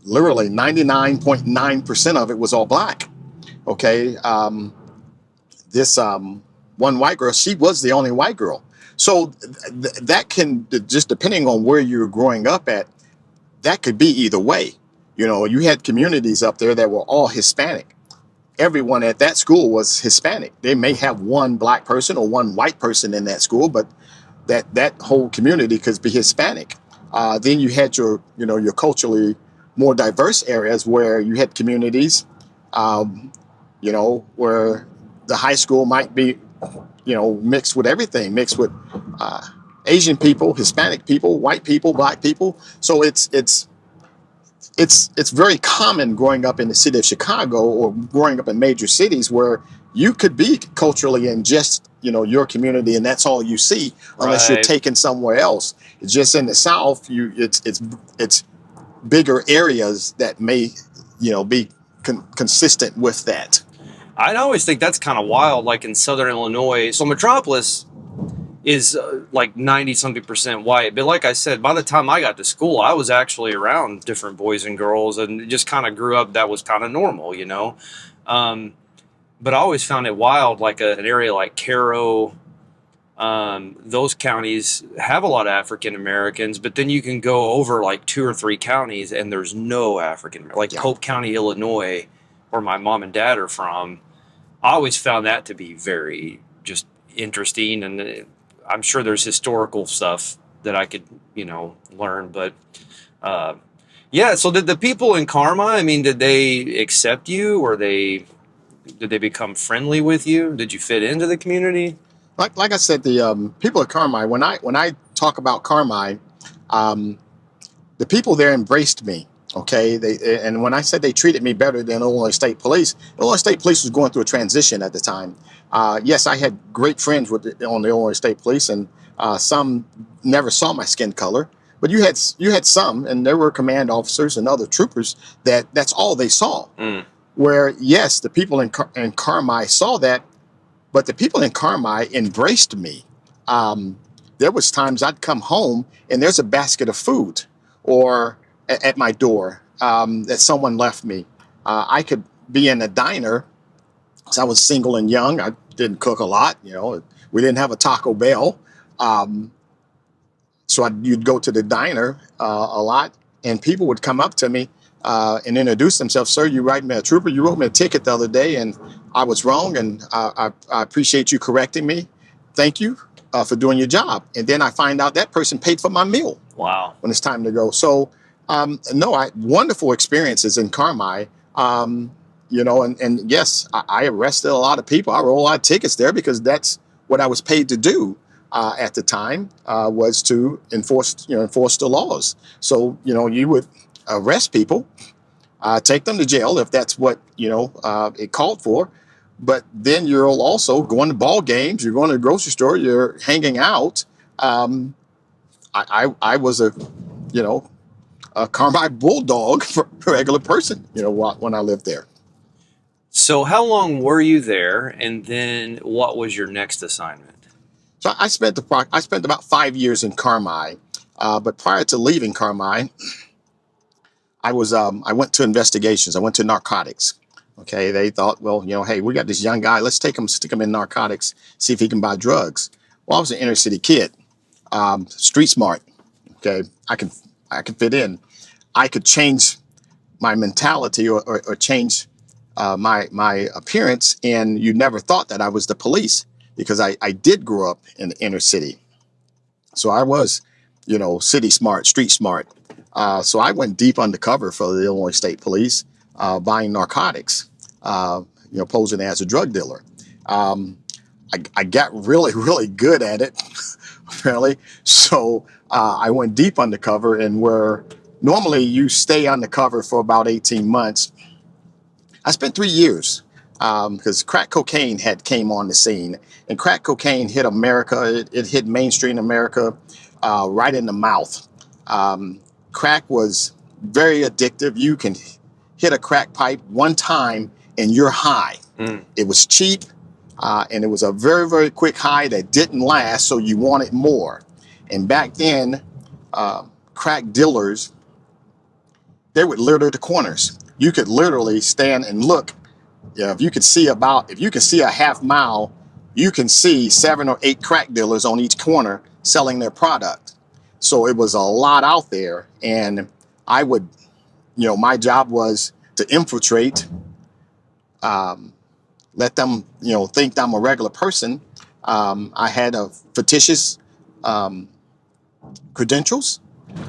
literally 99.9% of it was all black. Okay, this one white girl, she was the only white girl. So that can, just depending on where you're growing up at, that could be either way. You know, you had communities up there that were all Hispanic. Everyone at that school was Hispanic. They may have one black person or one white person in that school, but that whole community could be Hispanic. Then you had your culturally more diverse areas where you had communities, where the high school might be, mixed with everything, mixed with Asian people, Hispanic people, white people, black people. So it's very common growing up in the city of Chicago or growing up in major cities where you could be culturally in just, your community, and that's all you see unless you're taken somewhere else. It's just in the South, it's bigger areas that may, be consistent with that. I always think that's kind of wild, like in Southern Illinois. So Metropolis is like 90-something% white. But like I said, by the time I got to school, I was actually around different boys and girls, and just kind of grew up. That was kind of normal, But I always found it wild, like an area like Cairo, those counties have a lot of African Americans, but then you can go over like 2 or 3 counties and there's no African, like Polk County, Illinois, where my mom and dad are from. I always found that to be very just interesting, and I'm sure there's historical stuff that I could, learn. But so did the people in Carmi, I mean, did they accept you, or did they become friendly with you? Did you fit into the community? Like I said, the people at Carmi, when I talk about Carmi, the people there embraced me. Okay, and when I said they treated me better than Illinois State Police was going through a transition at the time. Yes, I had great friends on the Illinois State Police, and some never saw my skin color. But you had some, and there were command officers and other troopers that's all they saw. Where yes, the people in Carmi saw that, but the people in Carmi embraced me. There was times I'd come home and there's a basket of food or at my door that someone left me. I could be in a diner, because I was single and young. I didn't cook a lot. We didn't have a Taco Bell. So you'd go to the diner a lot, and people would come up to me and introduce themselves. Sir, you write me a trooper. You wrote me a ticket the other day, and I was wrong, and I appreciate you correcting me. Thank you for doing your job. And then I find out that person paid for my meal. Wow. When it's time to go. So, wonderful experiences in Carmi. And yes, I arrested a lot of people. I wrote a lot of tickets there because that's what I was paid to do at the time, was to enforce the laws. So, you would arrest people, take them to jail if that's what, it called for. But then you're also going to ball games, you're going to the grocery store, you're hanging out. I was a Carmi bulldog for a regular person, when I lived there. So how long were you there, and then what was your next assignment? So I spent about 5 years in Carmi, but prior to leaving Carmi, I went to investigations. I went to narcotics. Okay, they thought, well, hey, we got this young guy. Let's stick him in narcotics, see if he can buy drugs. Well, I was an inner city kid, street smart. Okay, I can fit in. I could change my mentality or change my appearance, and you never thought that I was the police because I did grow up in the inner city. So I was, city smart, street smart. So I went deep undercover for the Illinois State Police, buying narcotics, posing as a drug dealer. I got really, really good at it, apparently. So I went deep undercover, and where normally you stay undercover for about 18 months, I spent 3 years because crack cocaine had came on the scene, and crack cocaine hit America. It hit mainstream America right in the mouth. Crack was very addictive. You can hit a crack pipe one time and you're high. It was cheap, and it was a very, very quick high that didn't last, so you wanted more. And back then, crack dealers, they would litter the corners. You could literally stand and look. If you could see a half mile, you can see 7 or 8 crack dealers on each corner selling their product. So it was a lot out there, and I would, my job was to infiltrate, let them, think I'm a regular person. I had a fictitious credentials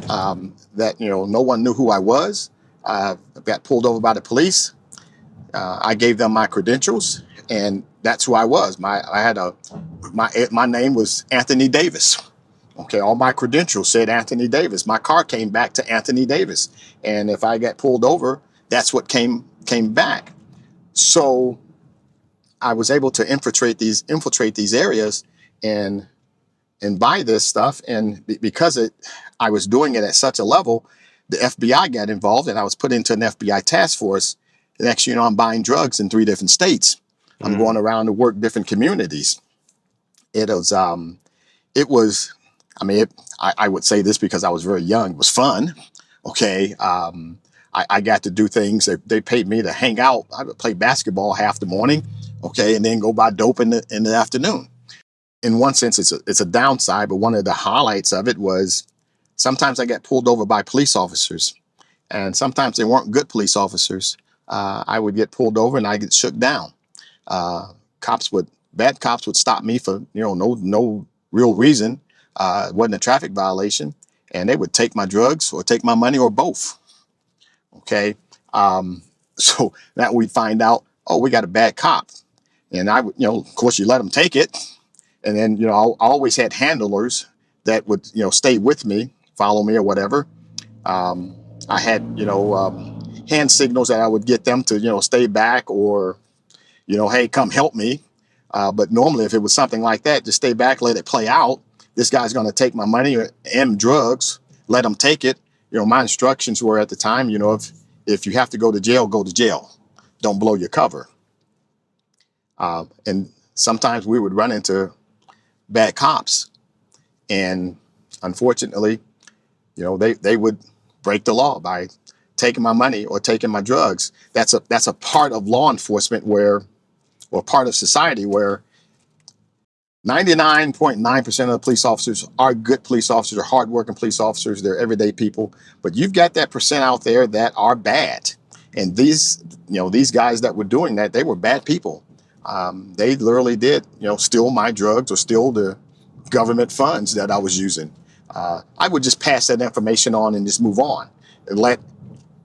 that, no one knew who I was. I got pulled over by the police. I gave them my credentials, and that's who I was. My name was Anthony Davis. Okay, all my credentials said Anthony Davis. My car came back to Anthony Davis, and if I got pulled over, that's what came back. So I was able to infiltrate these areas and buy this stuff, and because I was doing it at such a level, the FBI got involved, and I was put into an FBI task force. The next, I'm buying drugs in 3 different states. I'm going around to work different communities. It was, I would say this because I was very young. It was fun. Okay. I got to do things. They paid me to hang out. I would play basketball half the morning. Okay. And then go buy dope in the afternoon. In one sense, it's a downside, but one of the highlights of it was sometimes I got pulled over by police officers, and sometimes they weren't good police officers. I would get pulled over and I get shook down. Bad cops would stop me for, no real reason. It wasn't a traffic violation, and they would take my drugs or take my money or both. Okay. So that we'd find out, oh, we got a bad cop. And I would, of course you let them take it. And then, I always had handlers that would, stay with me, follow me or whatever. I had, hand signals that I would get them to, stay back or, hey, come help me. But normally if it was something like that, just stay back, let it play out. This guy's going to take my money and drugs, let him take it. My instructions were at the time, if you have to go to jail, go to jail. Don't blow your cover. And sometimes we would run into bad cops, and unfortunately, they would break the law by taking my money or taking my drugs. That's a part of law enforcement or part of society where 99.9% of the police officers are good police officers, are hardworking police officers. They're everyday people, but you've got that percent out there that are bad. And these guys that were doing that, they were bad people. They literally did, steal my drugs or steal the government funds that I was using. I would just pass that information on and just move on and let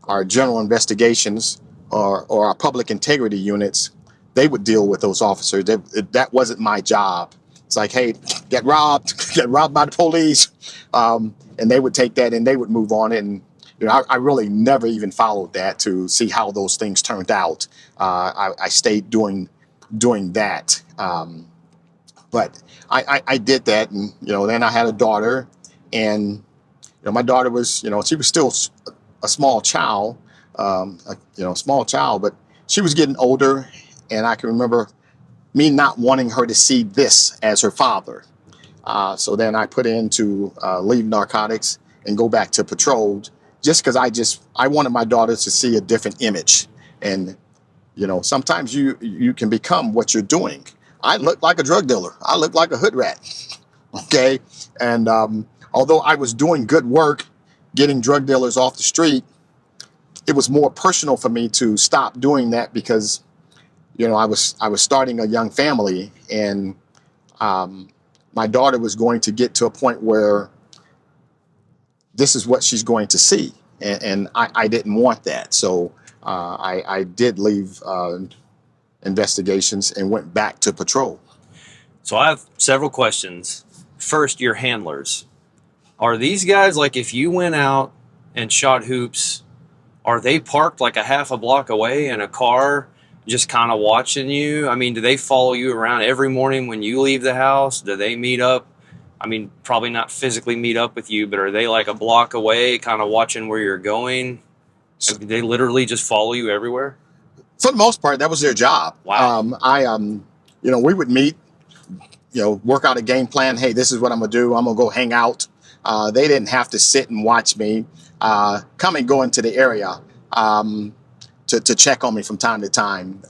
our general investigations or our public integrity units, they would deal with those officers. That wasn't my job. It's like, hey, get robbed by the police. And they would take that and they would move on. And I really never even followed that to see how those things turned out. I stayed doing that. But I did that, and then I had a daughter, and my daughter was, she was still a small child, but she was getting older, and I can remember me not wanting her to see this as her father. So then I put in to leave narcotics and go back to patrol, just because I wanted my daughters to see a different image. And sometimes you can become what you're doing. I looked like a drug dealer. I looked like a hood rat. Okay, and although I was doing good work getting drug dealers off the street, it was more personal for me to stop doing that because I was starting a young family, and my daughter was going to get to a point where this is what she's going to see, and I didn't want that. So I did leave investigations and went back to patrol. So I have several questions. First, your handlers. Are these guys, like, if you went out and shot hoops, are they parked like a half a block away in a car just kind of watching you? I mean, do they follow you around every morning when you leave the house? Do they meet up? I mean, probably not physically meet up with you, but are they like a block away kind of watching where you're going? They literally just follow you everywhere? For the most part, that was their job. Wow. We would meet, work out a game plan. Hey, this is what I'm gonna do. I'm gonna go hang out. They didn't have to sit and watch me come and go into the area to check on me from time to time.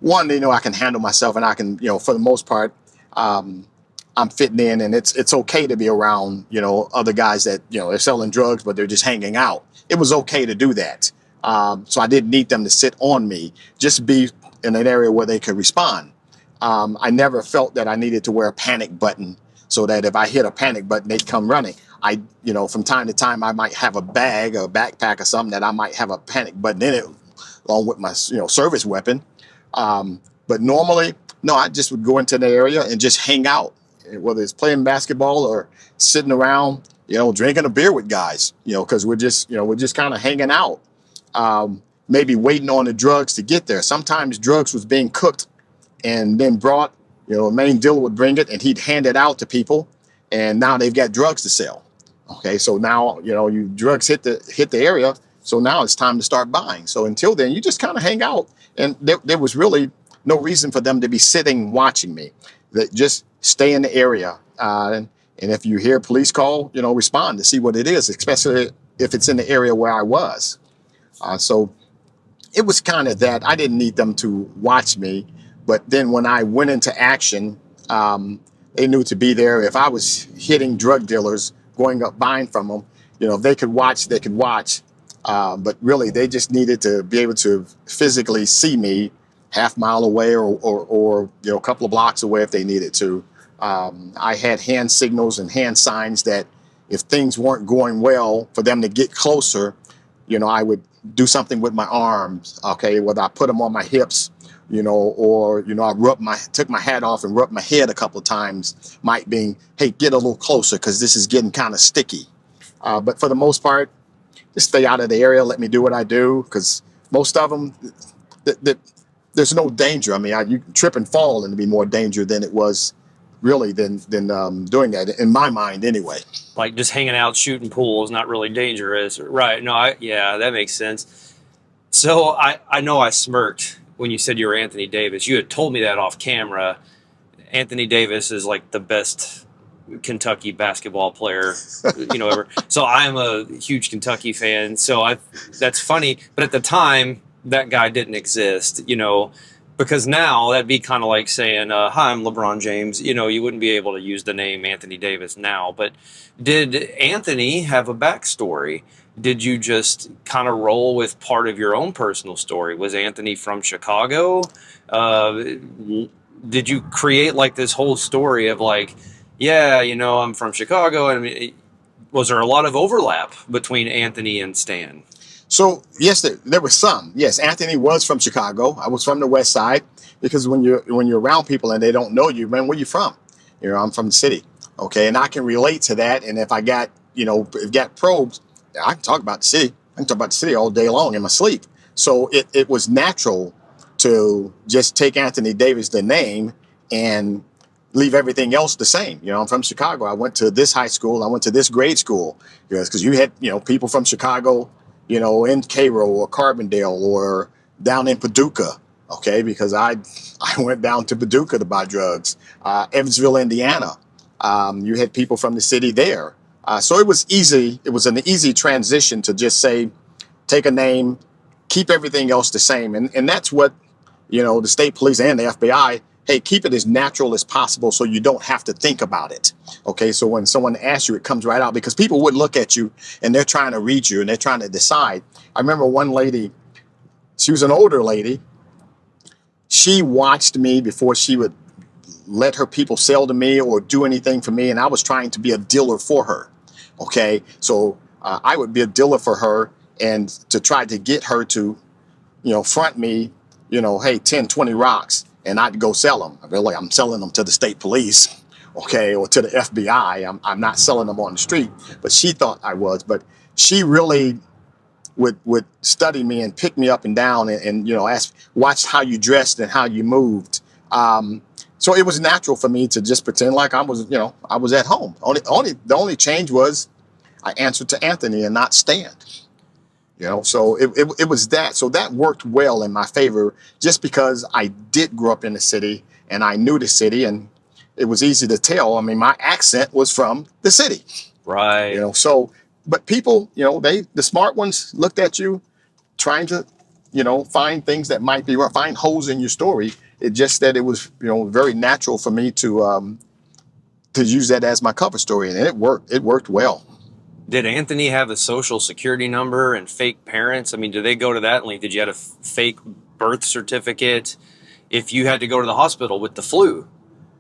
One, I can handle myself, and I can, for the most part, I'm fitting in, and it's okay to be around, other guys that, they're selling drugs, but they're just hanging out. It was okay to do that. So I didn't need them to sit on me, just be in an area where they could respond. I never felt that I needed to wear a panic button so that if I hit a panic button, they'd come running. From time to time, I might have a bag or a backpack or something that I might have a panic button in it, along with my, service weapon. But normally, no, I just would go into the area and just hang out, whether it's playing basketball or sitting around, drinking a beer with guys, because we're just kind of hanging out. Maybe waiting on the drugs to get there. Sometimes drugs was being cooked and then brought, a main dealer would bring it and he'd hand it out to people, and now they've got drugs to sell. Okay, so now, you drugs hit the area, so now it's time to start buying. So until then, you just kind of hang out, and there was really no reason for them to be sitting watching me. That just stay in the area, and if you hear police call, respond to see what it is, especially if it's in the area where I was. So it was kind of that. I didn't need them to watch me, but then when I went into action, they knew to be there. If I was hitting drug dealers, going up buying from them, if they could watch, they could watch. But really, they just needed to be able to physically see me half mile away or a couple of blocks away if they needed to. I had hand signals and hand signs that if things weren't going well, for them to get closer, I would do something with my arms, okay, whether I put them on my hips, or I took my hat off and rubbed my head a couple of times, might be, hey, get a little closer because this is getting kind of sticky. But for the most part, just stay out of the area, let me do what I do, because most of them, there's no danger. I mean, you can trip and fall and it'd be more danger than it was really than doing that, in my mind anyway. Like just hanging out shooting pool is not really dangerous, right? No, yeah, that makes sense. So I know I smirked when you said you were Anthony Davis. You had told me that off camera. Anthony Davis is like the best Kentucky basketball player, ever. So I'm a huge Kentucky fan. So that's funny. But at the time, that guy didn't exist, because now that'd be kind of like saying, hi, I'm LeBron James. You wouldn't be able to use the name Anthony Davis now. But did Anthony have a backstory? Did you just kind of roll with part of your own personal story? Was Anthony from Chicago? Did you create like this whole story of like, yeah, I'm from Chicago? I mean, was there a lot of overlap between Anthony and Stan? So yes, there was some. Yes, Anthony was from Chicago. I was from the West Side, because when you're around people and they don't know you, man, where you from? I'm from the city. Okay, and I can relate to that. And if I got probes, I can talk about the city. I can talk about the city all day long in my sleep. So it was natural to just take Anthony Davis, the name, and leave everything else the same. I'm from Chicago. I went to this high school. I went to this grade school. Because you had people from Chicago, in Cairo or Carbondale or down in Paducah, okay, because I went down to Paducah to buy drugs, Evansville, Indiana. You had people from the city there. So it was easy. It was an easy transition to just say, take a name, keep everything else the same. And that's what, the state police and the FBI, hey, keep it as natural as possible so you don't have to think about it. Okay, so when someone asks you, it comes right out, because people would look at you and they're trying to read you and they're trying to decide. I remember one lady, she was an older lady. She watched me before she would let her people sell to me or do anything for me, and I was trying to be a dealer for her. Okay, so I would be a dealer for her, and to try to get her to, front me, hey, 10, 20 rocks, and I'd go sell them. Really, I'm selling them to the state police, okay, or to the FBI. I'm not selling them on the street, but she thought I was. But she really would study me and pick me up and down and ask, watch how you dressed and how you moved. So it was natural for me to just pretend like I was at home. The only change was I answered to Anthony and not Stan. So it was that. So that worked well in my favor, just because I did grow up in the city and I knew the city, and it was easy to tell. I mean, my accent was from the city. Right. But people, the smart ones looked at you trying to, find things that might be, or find holes in your story. It just that it was, very natural for me to use that as my cover story, and it worked. It worked well. Did Anthony have a social security number and fake parents? I mean, did they go to that length? Did you have a fake birth certificate? If you had to go to the hospital with the flu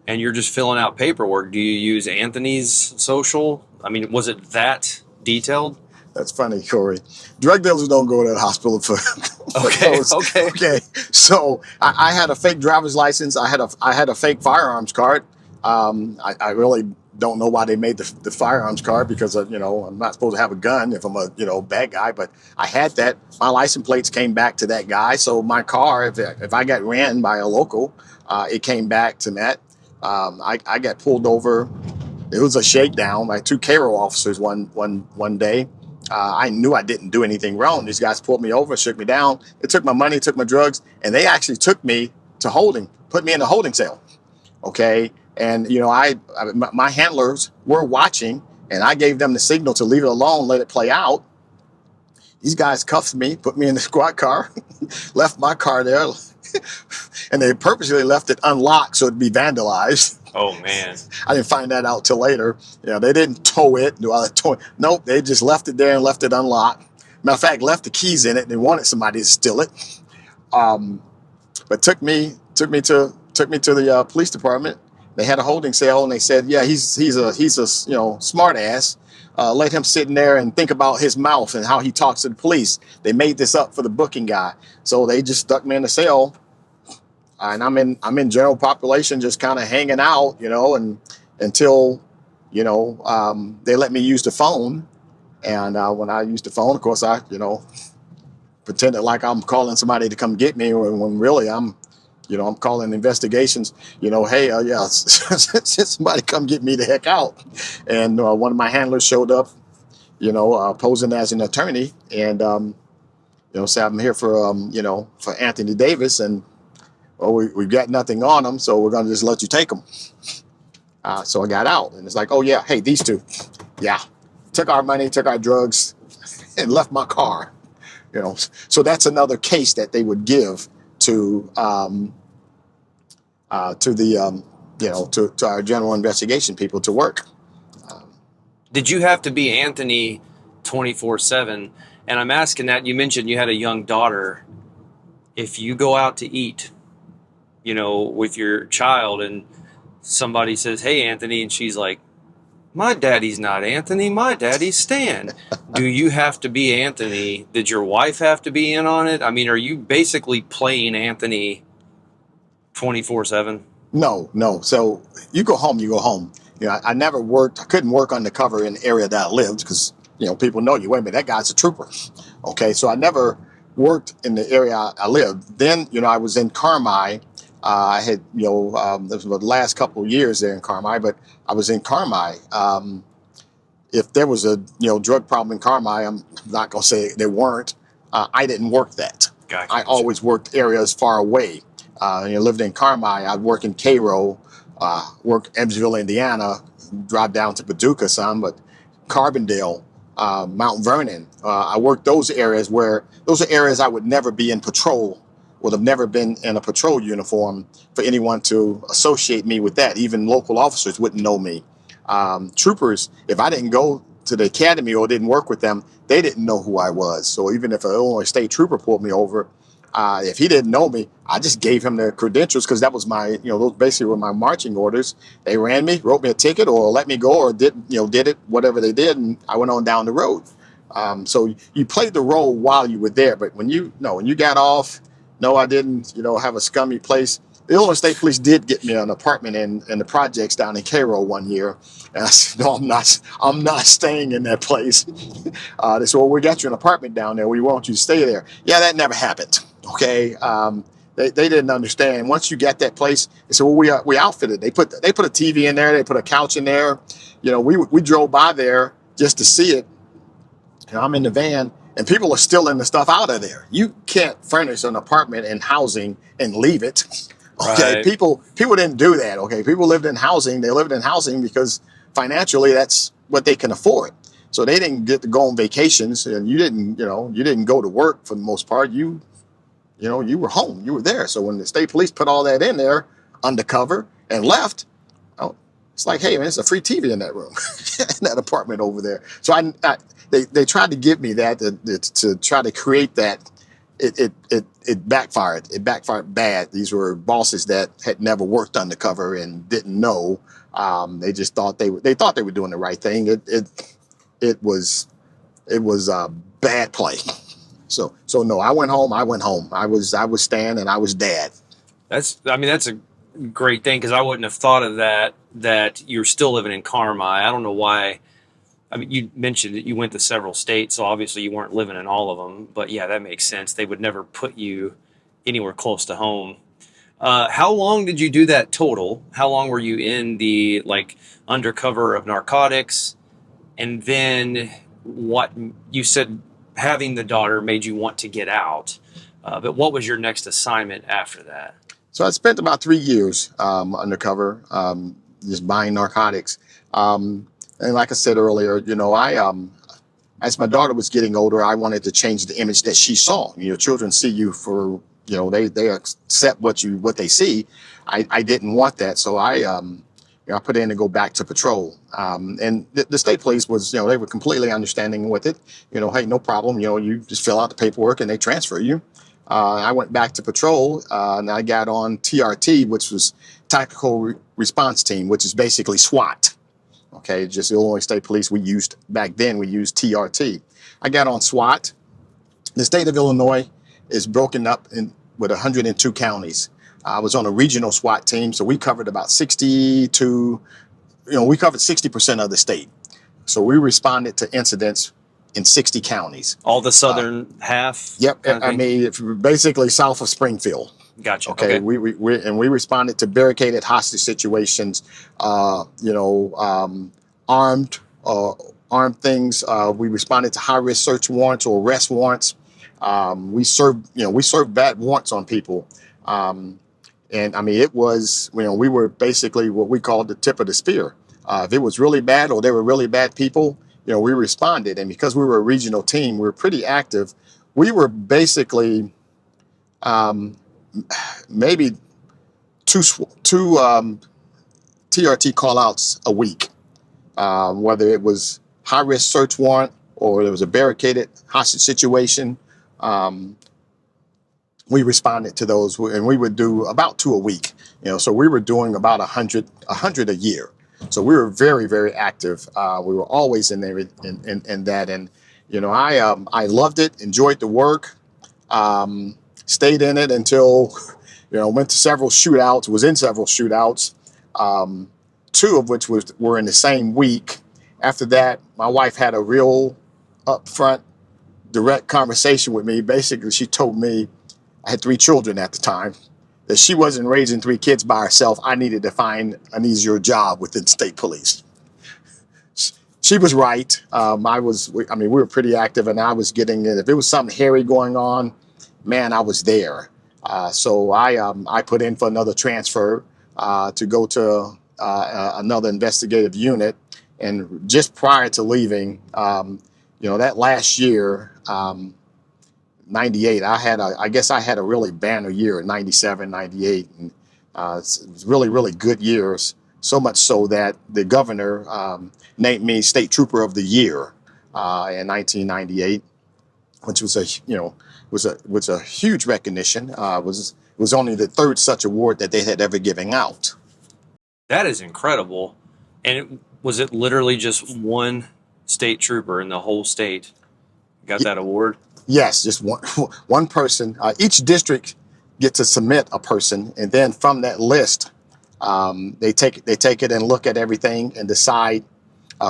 and you're just filling out paperwork, do you use Anthony's social? I mean, was it that detailed? That's funny, Corey. Drug dealers don't go to the hospital for Okay. those. Okay. Okay. So I had a fake driver's license. I had a fake firearms card. I really don't know why they made the firearms card, because I'm not supposed to have a gun if I'm a bad guy. But I had that. My license plates came back to that guy. So my car, if I got ran by a local, it came back to that. I got pulled over. It was a shakedown by 2 Cairo officers one day. I knew I didn't do anything wrong. These guys pulled me over, shook me down. They took my money, took my drugs, and they actually took me to put me in a holding cell. Okay. And, my handlers were watching, and I gave them the signal to leave it alone, let it play out. These guys cuffed me, put me in the squad car, left my car there, and they purposely left it unlocked so it'd be vandalized. Oh, man. I didn't find that out till later. They didn't tow it. Nope, they just left it there and left it unlocked. Matter of fact, left the keys in it. They wanted somebody to steal it. But took me to the police department. They had a holding cell, and they said, yeah, he's a smart ass. Let him sit in there and think about his mouth and how he talks to the police. They made this up for the booking guy. So they just stuck me in the cell. And I'm in general population, just kind of hanging out, and until, they let me use the phone. And when I used the phone, of course, I, pretended like I'm calling somebody to come get me, when really I'm calling investigations, hey, yeah, somebody come get me the heck out. And one of my handlers showed up, posing as an attorney, and, said, I'm here for Anthony Davis, and we've got nothing on them, so we're going to just let you take them. So I got out, and it's like, oh, yeah, hey, these two, yeah, took our money, took our drugs, and left my car. So that's another case that they would give to our general investigation people to work. Did you have to be Anthony 24/7? And I'm asking that, you mentioned you had a young daughter. If you go out to eat, with your child, and somebody says, hey, Anthony, and she's like, my daddy's not Anthony, my daddy's Stan. Do you have to be Anthony? Did your wife have to be in on it? I mean, are you basically playing Anthony 24/7? No. So you go home. I never worked. I couldn't work undercover in the area that I lived, because, people know you. Wait a minute, that guy's a trooper. Okay, so I never worked in the area I lived. Then, I was in Carmi. I had, this was the last couple of years there in Carmi, but I was in Carmi. If there was a, drug problem in Carmi, I'm not going to say there weren't. I didn't work that. Gotcha. I always worked areas far away. Lived in Carmi. I'd work in Cairo, work Evansville, Indiana, drive down to Paducah some, but Carbondale, Mount Vernon. I worked those areas where those are areas I would never be in patrol, would have never been in a patrol uniform for anyone to associate me with that. Even local officers wouldn't know me. Troopers, if I didn't go to the academy or didn't work with them, they didn't know who I was. So even if an Illinois State trooper pulled me over, if he didn't know me, I just gave him the credentials because that was my, those basically were my marching orders. They ran me, wrote me a ticket, or let me go, or did it, whatever they did, and I went on down the road. So you played the role while you were there, but when you got off, no, I didn't, have a scummy place. The Illinois State Police did get me an apartment in the projects down in Cairo one year, and I said, no, I'm not staying in that place. They said, well, we got you an apartment down there. We want you to stay there. Yeah, that never happened. Okay. They didn't understand. Once you get that place, they said, well, we outfitted. They put a TV in there. They put a couch in there. We drove by there just to see it. And I'm in the van, and people are stealing the stuff out of there. You can't furnish an apartment and housing and leave it. Okay. Right. People didn't do that. Okay. People lived in housing. They lived in housing because financially that's what they can afford. So they didn't get to go on vacations, and you didn't go to work for the most part. You were home. You were there. So when the state police put all that in there, undercover, and left, it's like, hey, man, it's a free TV in that room, in that apartment over there. So they tried to give me that to try to create that. It backfired. It backfired bad. These were bosses that had never worked undercover and didn't know. They just thought they were doing the right thing. It was a bad play. So no, I went home. I was Stan, and I was Dad. That's a great thing, because I wouldn't have thought of that you're still living in Carmi. I don't know why. I mean, you mentioned that you went to several states, so obviously you weren't living in all of them. But yeah, that makes sense. They would never put you anywhere close to home. How long did you do that total? How long were you in the undercover of narcotics? And then what you said, having the daughter made you want to get out. But what was your next assignment after that? So I spent about 3 years undercover, just buying narcotics. And like I said earlier, as my daughter was getting older, I wanted to change the image that she saw. Children see you for, they accept what they see. I didn't want that. So I put in to go back to patrol. And the state police was, they were completely understanding with it. Hey, no problem. You just fill out the paperwork and they transfer you. I went back to patrol, and I got on TRT, which was Tactical Response Team, which is basically SWAT. Okay, just Illinois State Police. Back then we used TRT. I got on SWAT. The state of Illinois is broken up with 102 counties. I was on a regional SWAT team, so we covered about 60% of the state. So we responded to incidents in 60 counties. All the southern half? Yep. I mean, basically south of Springfield. Gotcha. Okay. We responded to barricaded hostage situations, armed things. We responded to high risk search warrants or arrest warrants. We served bad warrants on people. And I mean, it was, we were basically what we called the tip of the spear. If it was really bad or they were really bad people, we responded. And because we were a regional team, we were pretty active. We were basically maybe two TRT call-outs a week, whether it was high-risk search warrant or there was a barricaded hostage situation. We responded to those, and we would do about 2 a week. So we were doing about 100 a year. So we were very, very active. We were always in there in that, and I loved it, enjoyed the work. Stayed in it until, went to several shootouts, was in several shootouts, 2 of which were in the same week. After that, my wife had a real upfront, direct conversation with me. Basically, she told me, I had 3 children at the time, that she wasn't raising 3 kids by herself. I needed to find an easier job within state police. She was right. We were pretty active, and I was getting it. If it was something hairy going on, man, I was there. So I put in for another transfer. to go to another investigative unit. And just prior to leaving, that last year, 98, I guess I had a really banner year in 97, 98. And it was really, really good years. So much so that the governor named me State Trooper of the Year in 1998, which was a huge recognition. Was only the third such award that they had ever given out. That is incredible. And was it literally just one state trooper in the whole state got that award? Yes, just one person. Each district gets to submit a person, and then from that list, they take it and look at everything and decide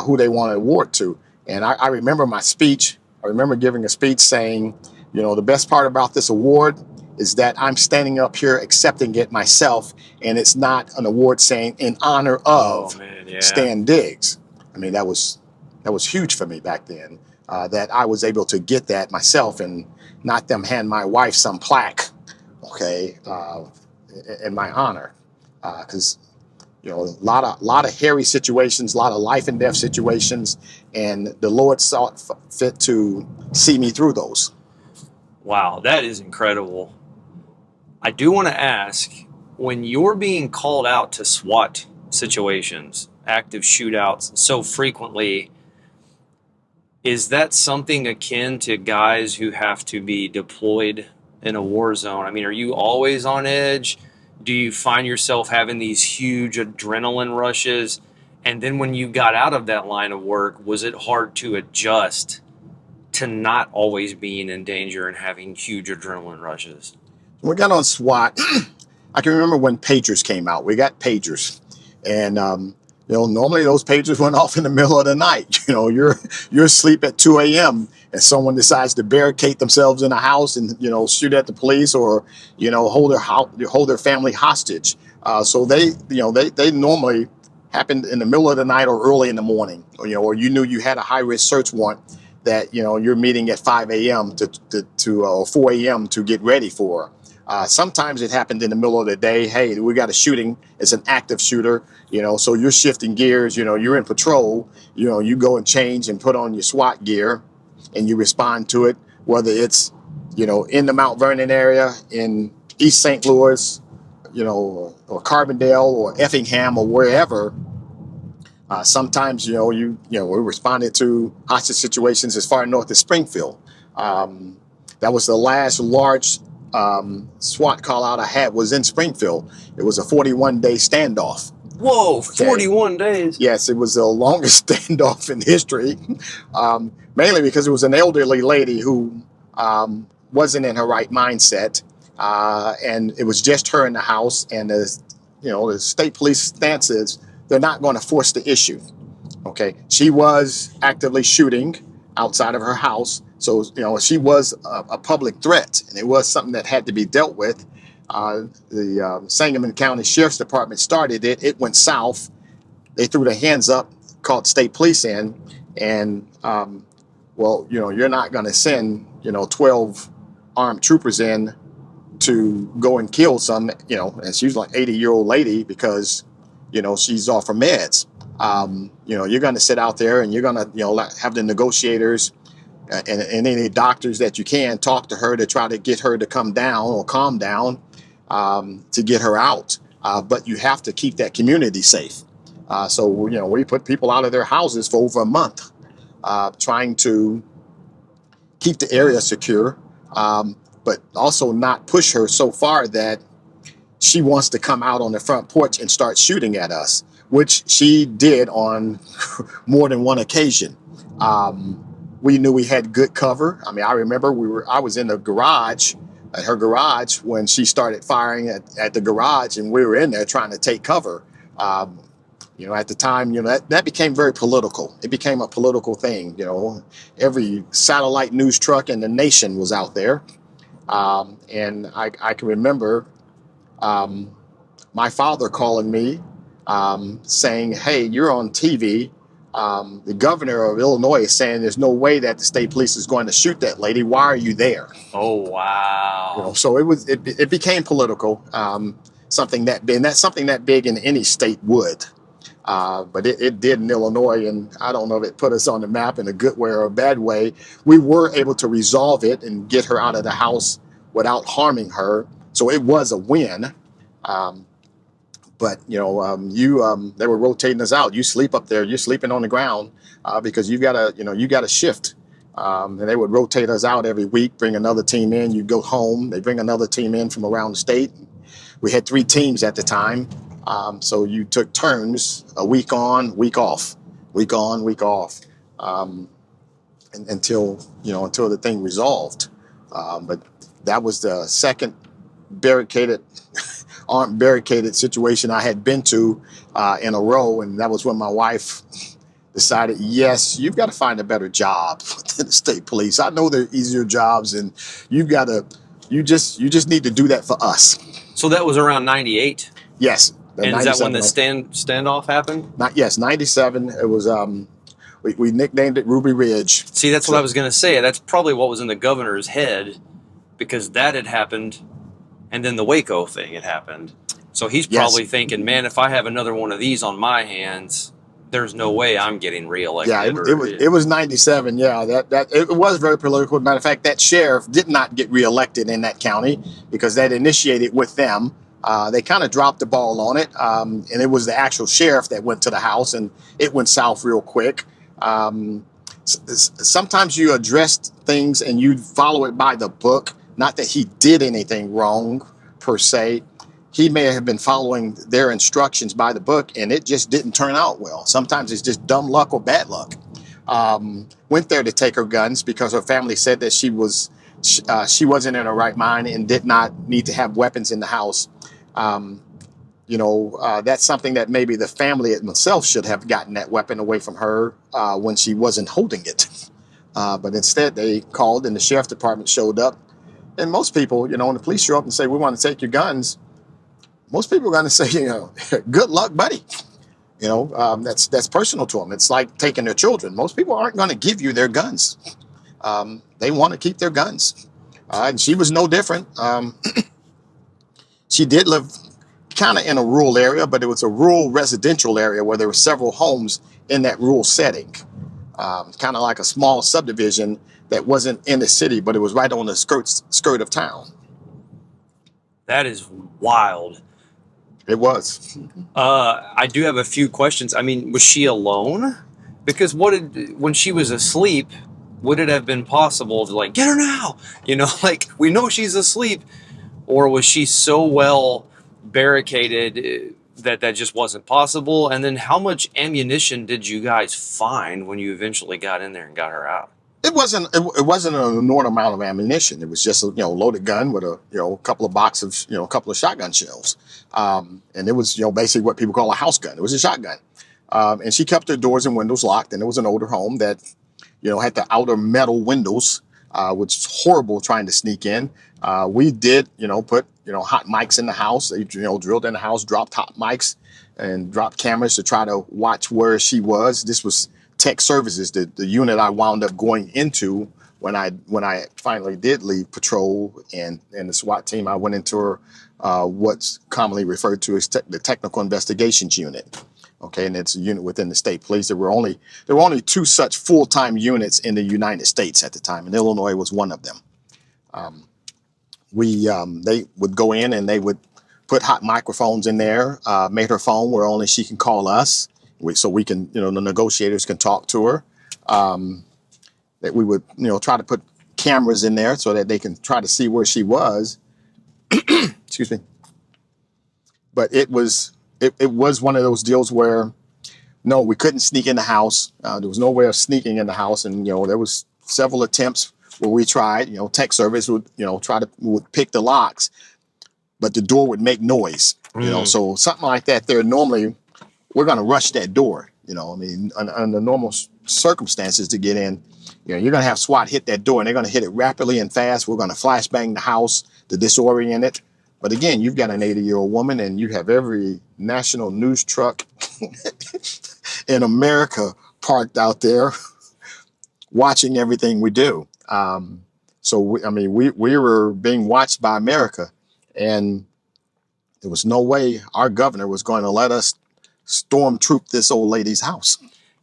who they want to award to. And I remember my speech. I remember giving a speech saying, the best part about this award is that I'm standing up here accepting it myself, and it's not an award saying in honor of Stan Diggs. I mean, that was huge for me back then, that I was able to get that myself and not them hand my wife some plaque, okay, in my honor, because a lot of hairy situations, a lot of life and death situations, and the Lord saw fit to see me through those. Wow, that is incredible. I do want to ask, when you're being called out to SWAT situations, active shootouts so frequently, is that something akin to guys who have to be deployed in a war zone? I mean, are you always on edge? Do you find yourself having these huge adrenaline rushes? And then when you got out of that line of work, was it hard to adjust to not always being in danger and having huge adrenaline rushes? We got on SWAT. I can remember when pagers came out. We got pagers, and normally those pagers went off in the middle of the night. You're asleep at 2 a.m. and someone decides to barricade themselves in a house and shoot at the police, or hold their family hostage. So they normally happened in the middle of the night or early in the morning, or you knew you had a high risk search warrant that you're meeting at 5 a.m. to 4 a.m. to get ready for. Sometimes it happened in the middle of the day. Hey, we got a shooting. It's an active shooter, so you're shifting gears, you're in patrol, you go and change and put on your SWAT gear and you respond to it, whether it's, in the Mount Vernon area, in East St. Louis, or Carbondale or Effingham or wherever. Sometimes, we responded to hostage situations as far north as Springfield. That was the last large SWAT call out I had was in Springfield. It was a 41-day standoff. Whoa, 41 days. Yes, it was the longest standoff in history, mainly because it was an elderly lady who wasn't in her right mindset, and it was just her in the house, and the state police stance is they're not going to force the issue. Okay, she was actively shooting outside of her house. So, she was a public threat, and it was something that had to be dealt with. The Sangamon County Sheriff's Department started it. It went south. They threw their hands up, called state police in, and, you're not going to send, 12 armed troopers in to go and kill some, and she's like 80-year-old lady because, she's off her meds. You're going to sit out there and you're going to, have the negotiators and any doctors that you can talk to her to try to get her to come down or calm down, to get her out. But you have to keep that community safe. So, we put people out of their houses for over a month, trying to keep the area secure, but also not push her so far that she wants to come out on the front porch and start shooting at us, which she did on more than one occasion. We knew we had good cover. I mean, I remember I was in the garage, at her garage, when she started firing at the garage, and we were in there trying to take cover. At the time, that became very political. It became a political thing. Every satellite news truck in the nation was out there. And I can remember my father calling me, saying, "Hey, you're on TV. The governor of Illinois is saying there's no way that the state police is going to shoot that lady. Why are you there?" Oh, wow. So it became political. something that big. And that's something that big in any state would. But it did in Illinois, and I don't know if it put us on the map in a good way or a bad way. We were able to resolve it and get her out of the house without harming her. So it was a win. Um, but they were rotating us out. You sleep up there. You're sleeping on the ground because you got a shift. And they would rotate us out every week, bring another team in. You go home. They bring another team in from around the state. We had 3 teams at the time. So you took turns, a week on, week off, week on, week off, until the thing resolved. But that was the second armed barricaded situation I had been to in a row, and that was when my wife decided, yes, you've got to find a better job within the state police. I know there are easier jobs, and you just need to do that for us. So that was around 98? Yes. And is that when the standoff happened? 97. It was we nicknamed it Ruby Ridge. See, that's what I was going to say. That's probably what was in the governor's head, because that had happened, and then the Waco thing had happened. So he's probably thinking, man, if I have another one of these on my hands, there's no way I'm getting reelected. Yeah, it was 97. Yeah, that it was very political. Matter of fact, that sheriff did not get reelected in that county because that initiated with them. They kind of dropped the ball on it, and it was the actual sheriff that went to the house, and it went south real quick. Sometimes you address things and you follow it by the book. Not that he did anything wrong per se. He may have been following their instructions by the book, and it just didn't turn out well. Sometimes it's just dumb luck or bad luck. Went there to take her guns because her family said that she wasn't in her right mind and did not need to have weapons in the house. That's something that maybe the family itself should have gotten that weapon away from her when she wasn't holding it. But instead, they called and the sheriff department showed up. And most people, when the police show up and say, we want to take your guns, most people are going to say, good luck, buddy. That's personal to them. It's like taking their children. Most people aren't going to give you their guns. They want to keep their guns. And she was no different. She did live kind of in a rural area, but it was a rural residential area where there were several homes in that rural setting. Kind of like a small subdivision that wasn't in the city, but it was right on the skirt of town. That is wild. It was. I do have a few questions. I mean, was she alone? Because when she was asleep, would it have been possible to get her now? We know she's asleep. Or was she so well barricaded that just wasn't possible? And then how much ammunition did you guys find when you eventually got in there and got her out? It wasn't an enormous amount of ammunition. It was just a loaded gun with a couple of boxes, a couple of shotgun shells, and it was basically what people call a house gun. It was a shotgun, and she kept her doors and windows locked. And it was an older home that had the outer metal windows, which is horrible trying to sneak in. We did put hot mics in the house. They drilled in the house, dropped hot mics, and dropped cameras to try to watch where she was. This was Tech Services, the unit I wound up going into when I finally did leave patrol and the SWAT team. I went into what's commonly referred to as the Technical Investigations Unit. Okay, and it's a unit within the state police. There were only 2 such full-time units in the United States at the time, and Illinois was one of them. They would go in and they would put hot microphones in there, made her phone where only she can call us. So we can, the negotiators can talk to her. That we would, try to put cameras in there so that they can try to see where she was. Excuse me. But it was one of those deals where, no, we couldn't sneak in the house. There was no way of sneaking in the house, and there was several attempts where we tried. Tech Service would, would pick the locks, but the door would make noise. So something like that. There normally. We're going to rush that door, under normal circumstances to get in. You're going to have SWAT hit that door, and they're going to hit it rapidly and fast. We're going to flashbang the house to disorient it. But again, you've got an 80-year-old woman, and you have every national news truck in America parked out there watching everything we do. We were being watched by America, and There was no way our governor was going to let us stormtroop this old lady's house.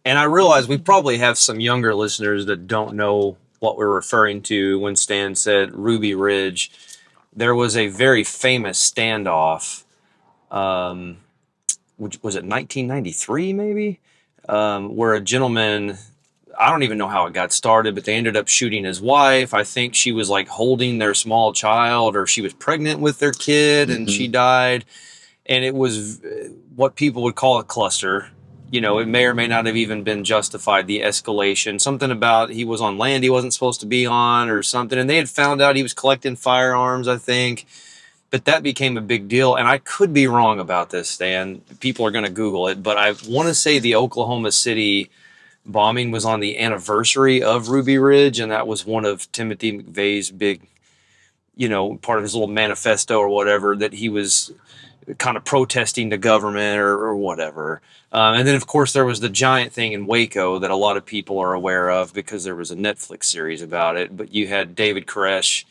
And I realize we probably have some younger listeners that don't know what we're referring to when Stan said Ruby Ridge. There was a very famous standoff, which was it 1993 maybe, where a gentleman, I don't even know how it got started, but they ended up shooting his wife. I think she was like holding their small child, or she was pregnant with their kid, and she died. And it was what people would call a cluster. You know, it may or may not have even been justified, the escalation. Something about he was on land he wasn't supposed to be on or something. And they had found out he was collecting firearms, I think. But that became a big deal. And I could be wrong about this, Stan. People are going to Google it. But I want to say the Oklahoma City bombing was on the anniversary of Ruby Ridge. And that was one of Timothy McVeigh's big, you know, part of his little manifesto or whatever, that he was kind of protesting the government or whatever. And then, of course, there was the giant thing in Waco that a lot of people are aware of because there was a Netflix series about it. But you had David Koresh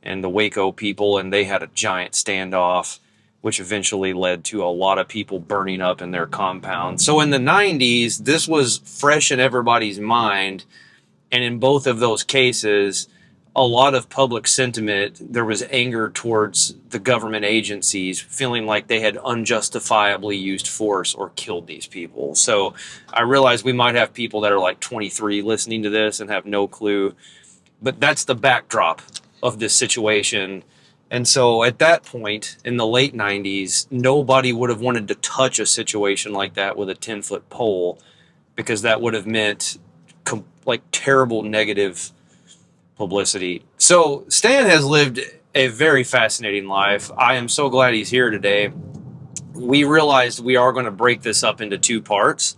and the Waco people, and they had a giant standoff, which eventually led to a lot of people burning up in their compound. So in the 90s, this was fresh in everybody's mind. And in both of those cases, a lot of public sentiment, there was anger towards the government agencies, feeling like they had unjustifiably used force or killed these people. So I realize we might have people that are like 23 listening to this and have no clue, but that's the backdrop of this situation. And so at that point in the late 90s, nobody would have wanted to touch a situation like that with a 10-foot pole, because that would have meant like terrible negative publicity. So Stan has lived a very fascinating life. I am so glad he's here today. We realized we are going to break this up into two parts.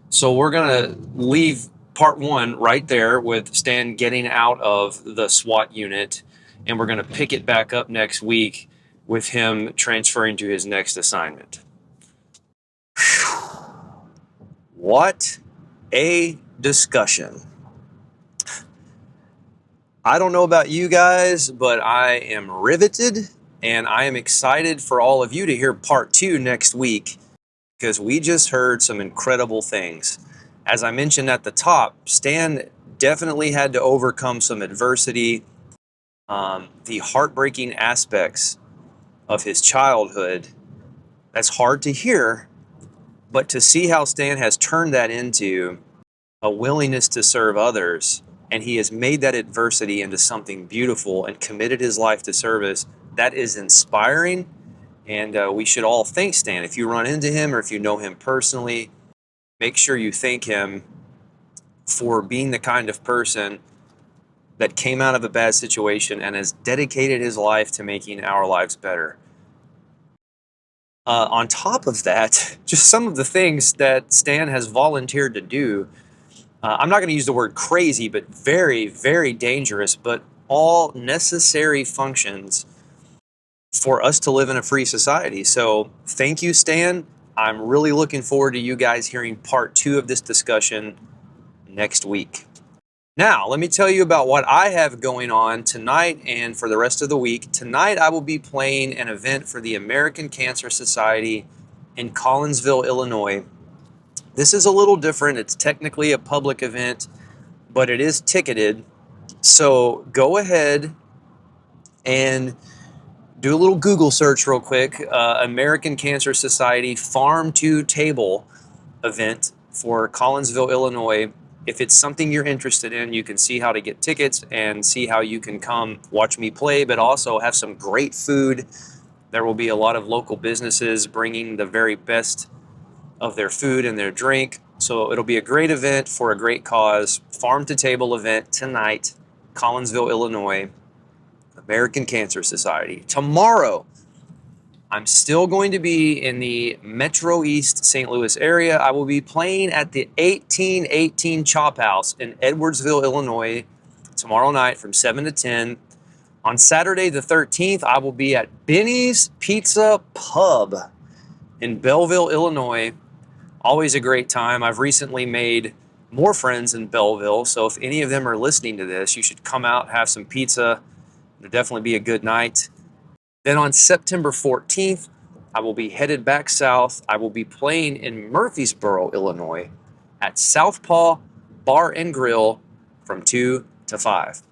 So we're going to leave part one right there with Stan getting out of the SWAT unit, and we're going to pick it back up next week with him transferring to his next assignment. What a discussion. I don't know about you guys, but I am riveted, and I am excited for all of you to hear part two next week, because we just heard some incredible things. As I mentioned at the top, Stan definitely had to overcome some adversity, the heartbreaking aspects of his childhood. That's hard to hear, but to see how Stan has turned that into a willingness to serve others, and he has made that adversity into something beautiful and committed his life to service, that is inspiring. And we should all thank Stan. If you run into him or if you know him personally, make sure you thank him for being the kind of person that came out of a bad situation and has dedicated his life to making our lives better. On top of that, just some of the things that Stan has volunteered to do. I'm not going to use the word crazy, but very, very dangerous, but all necessary functions for us to live in a free society. So thank you, Stan. I'm really looking forward to you guys hearing part two of this discussion next week. Now, let me tell you about what I have going on tonight and for the rest of the week. Tonight, I will be playing an event for the American Cancer Society in Collinsville, Illinois. This is a little different. It's technically a public event, but it is ticketed. So go ahead and do a little Google search real quick. American Cancer Society Farm to Table event for Collinsville, Illinois. If it's something you're interested in, you can see how to get tickets and see how you can come watch me play, but also have some great food. There will be a lot of local businesses bringing the very best of their food and their drink. So it'll be a great event for a great cause. Farm to Table event tonight, Collinsville, Illinois, American Cancer Society. Tomorrow, I'm still going to be in the Metro East St. Louis area. I will be playing at the 1818 Chop House in Edwardsville, Illinois, tomorrow night from 7 to 10. On Saturday the 13th, I will be at Benny's Pizza Pub in Belleville, Illinois. Always a great time. I've recently made more friends in Belleville, so if any of them are listening to this, you should come out, have some pizza. It'll definitely be a good night. Then on September 14th, I will be headed back south. I will be playing in Murfreesboro, Illinois at Southpaw Bar and Grill from 2 to 5.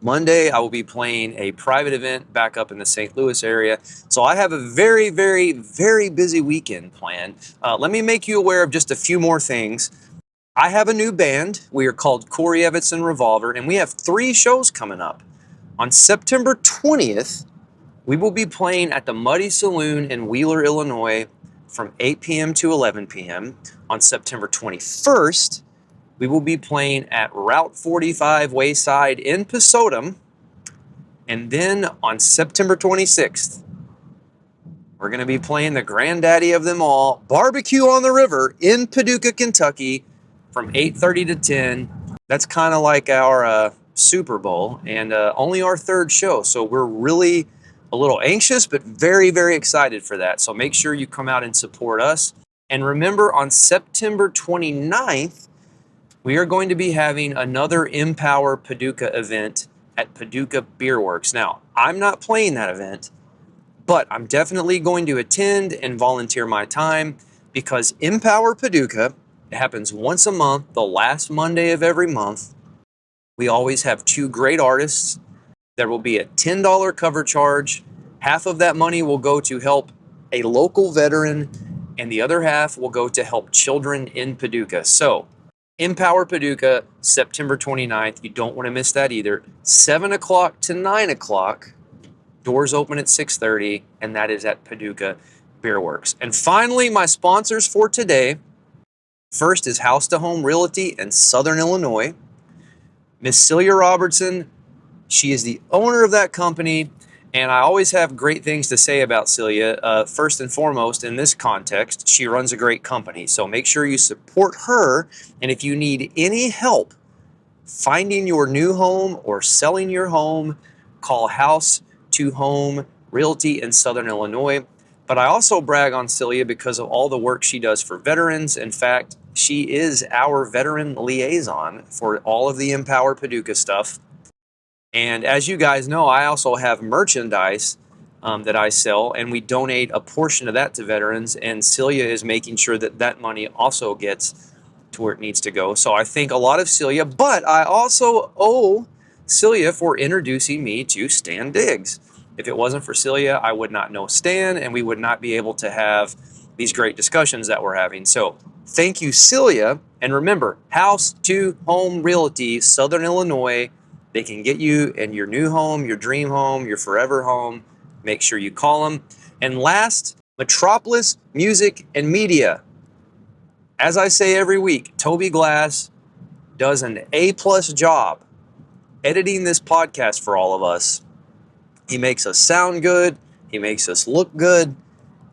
Monday, I will be playing a private event back up in the St. Louis area. So I have a very, very, very busy weekend planned. Let me make you aware of just a few more things. I have a new band. We are called Corey Evans and Revolver, and we have 3 shows coming up. On September 20th, we will be playing at the Muddy Saloon in Wheeler, Illinois from 8 p.m. to 11 p.m. On September 21st, we will be playing at Route 45 Wayside in Pasodum. And then on September 26th, we're going to be playing the granddaddy of them all, Barbecue on the River in Paducah, Kentucky from 8:30 to 10. That's kind of like our Super Bowl and only our 3rd show. So we're really a little anxious, but very, very excited for that. So make sure you come out and support us. And remember, on September 29th, we are going to be having another Empower Paducah event at Paducah Beer Works. Now, I'm not playing that event, but I'm definitely going to attend and volunteer my time because Empower Paducah happens once a month, the last Monday of every month. We always have 2 great artists. There will be a $10 cover charge. Half of that money will go to help a local veteran, and the other half will go to help children in Paducah. So, Empower Paducah, September 29th. You don't want to miss that either. 7 o'clock to 9 o'clock. Doors open at 6:30, and that is at Paducah Beer Works. And finally, my sponsors for today. First is House to Home Realty in Southern Illinois. Miss Celia Robertson, she is the owner of that company, and I always have great things to say about Celia. First and foremost, in this context, she runs a great company. So make sure you support her, and if you need any help finding your new home or selling your home, call House to Home Realty in Southern Illinois. But I also brag on Celia because of all the work she does for veterans. In fact, she is our veteran liaison for all of the Empower Paducah stuff. And as you guys know, I also have merchandise that I sell, and we donate a portion of that to veterans. And Celia is making sure that that money also gets to where it needs to go. So I think a lot of Celia, but I also owe Celia for introducing me to Stan Diggs. If it wasn't for Celia, I would not know Stan, and we would not be able to have these great discussions that we're having. So thank you, Celia. And remember, House to Home Realty, Southern Illinois. They can get you in your new home, your dream home, your forever home. Make sure you call them. And last, Metropolis Music and Media. As I say every week, Toby Glass does an A+ job editing this podcast for all of us. He makes us sound good. He makes us look good.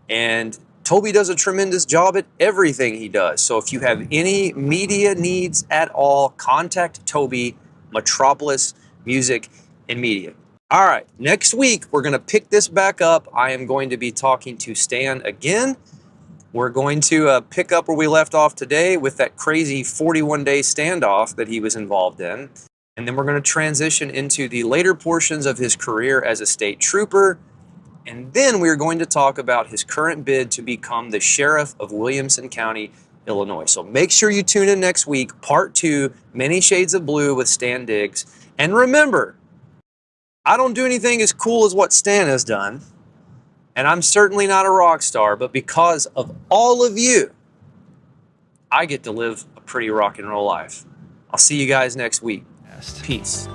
And Toby does a tremendous job at everything he does. So if you have any media needs at all, contact Toby, Metropolis Music and Media. All right, next week, we're going to pick this back up. I am going to be talking to Stan again. We're going to pick up where we left off today with that crazy 41-day standoff that he was involved in. And then we're going to transition into the later portions of his career as a state trooper. And then we're going to talk about his current bid to become the sheriff of Williamson County, Illinois. So make sure you tune in next week, part 2, Many Shades of Blue with Stan Diggs. And remember, I don't do anything as cool as what Stan has done. And I'm certainly not a rock star, but because of all of you, I get to live a pretty rock and roll life. I'll see you guys next week. Peace.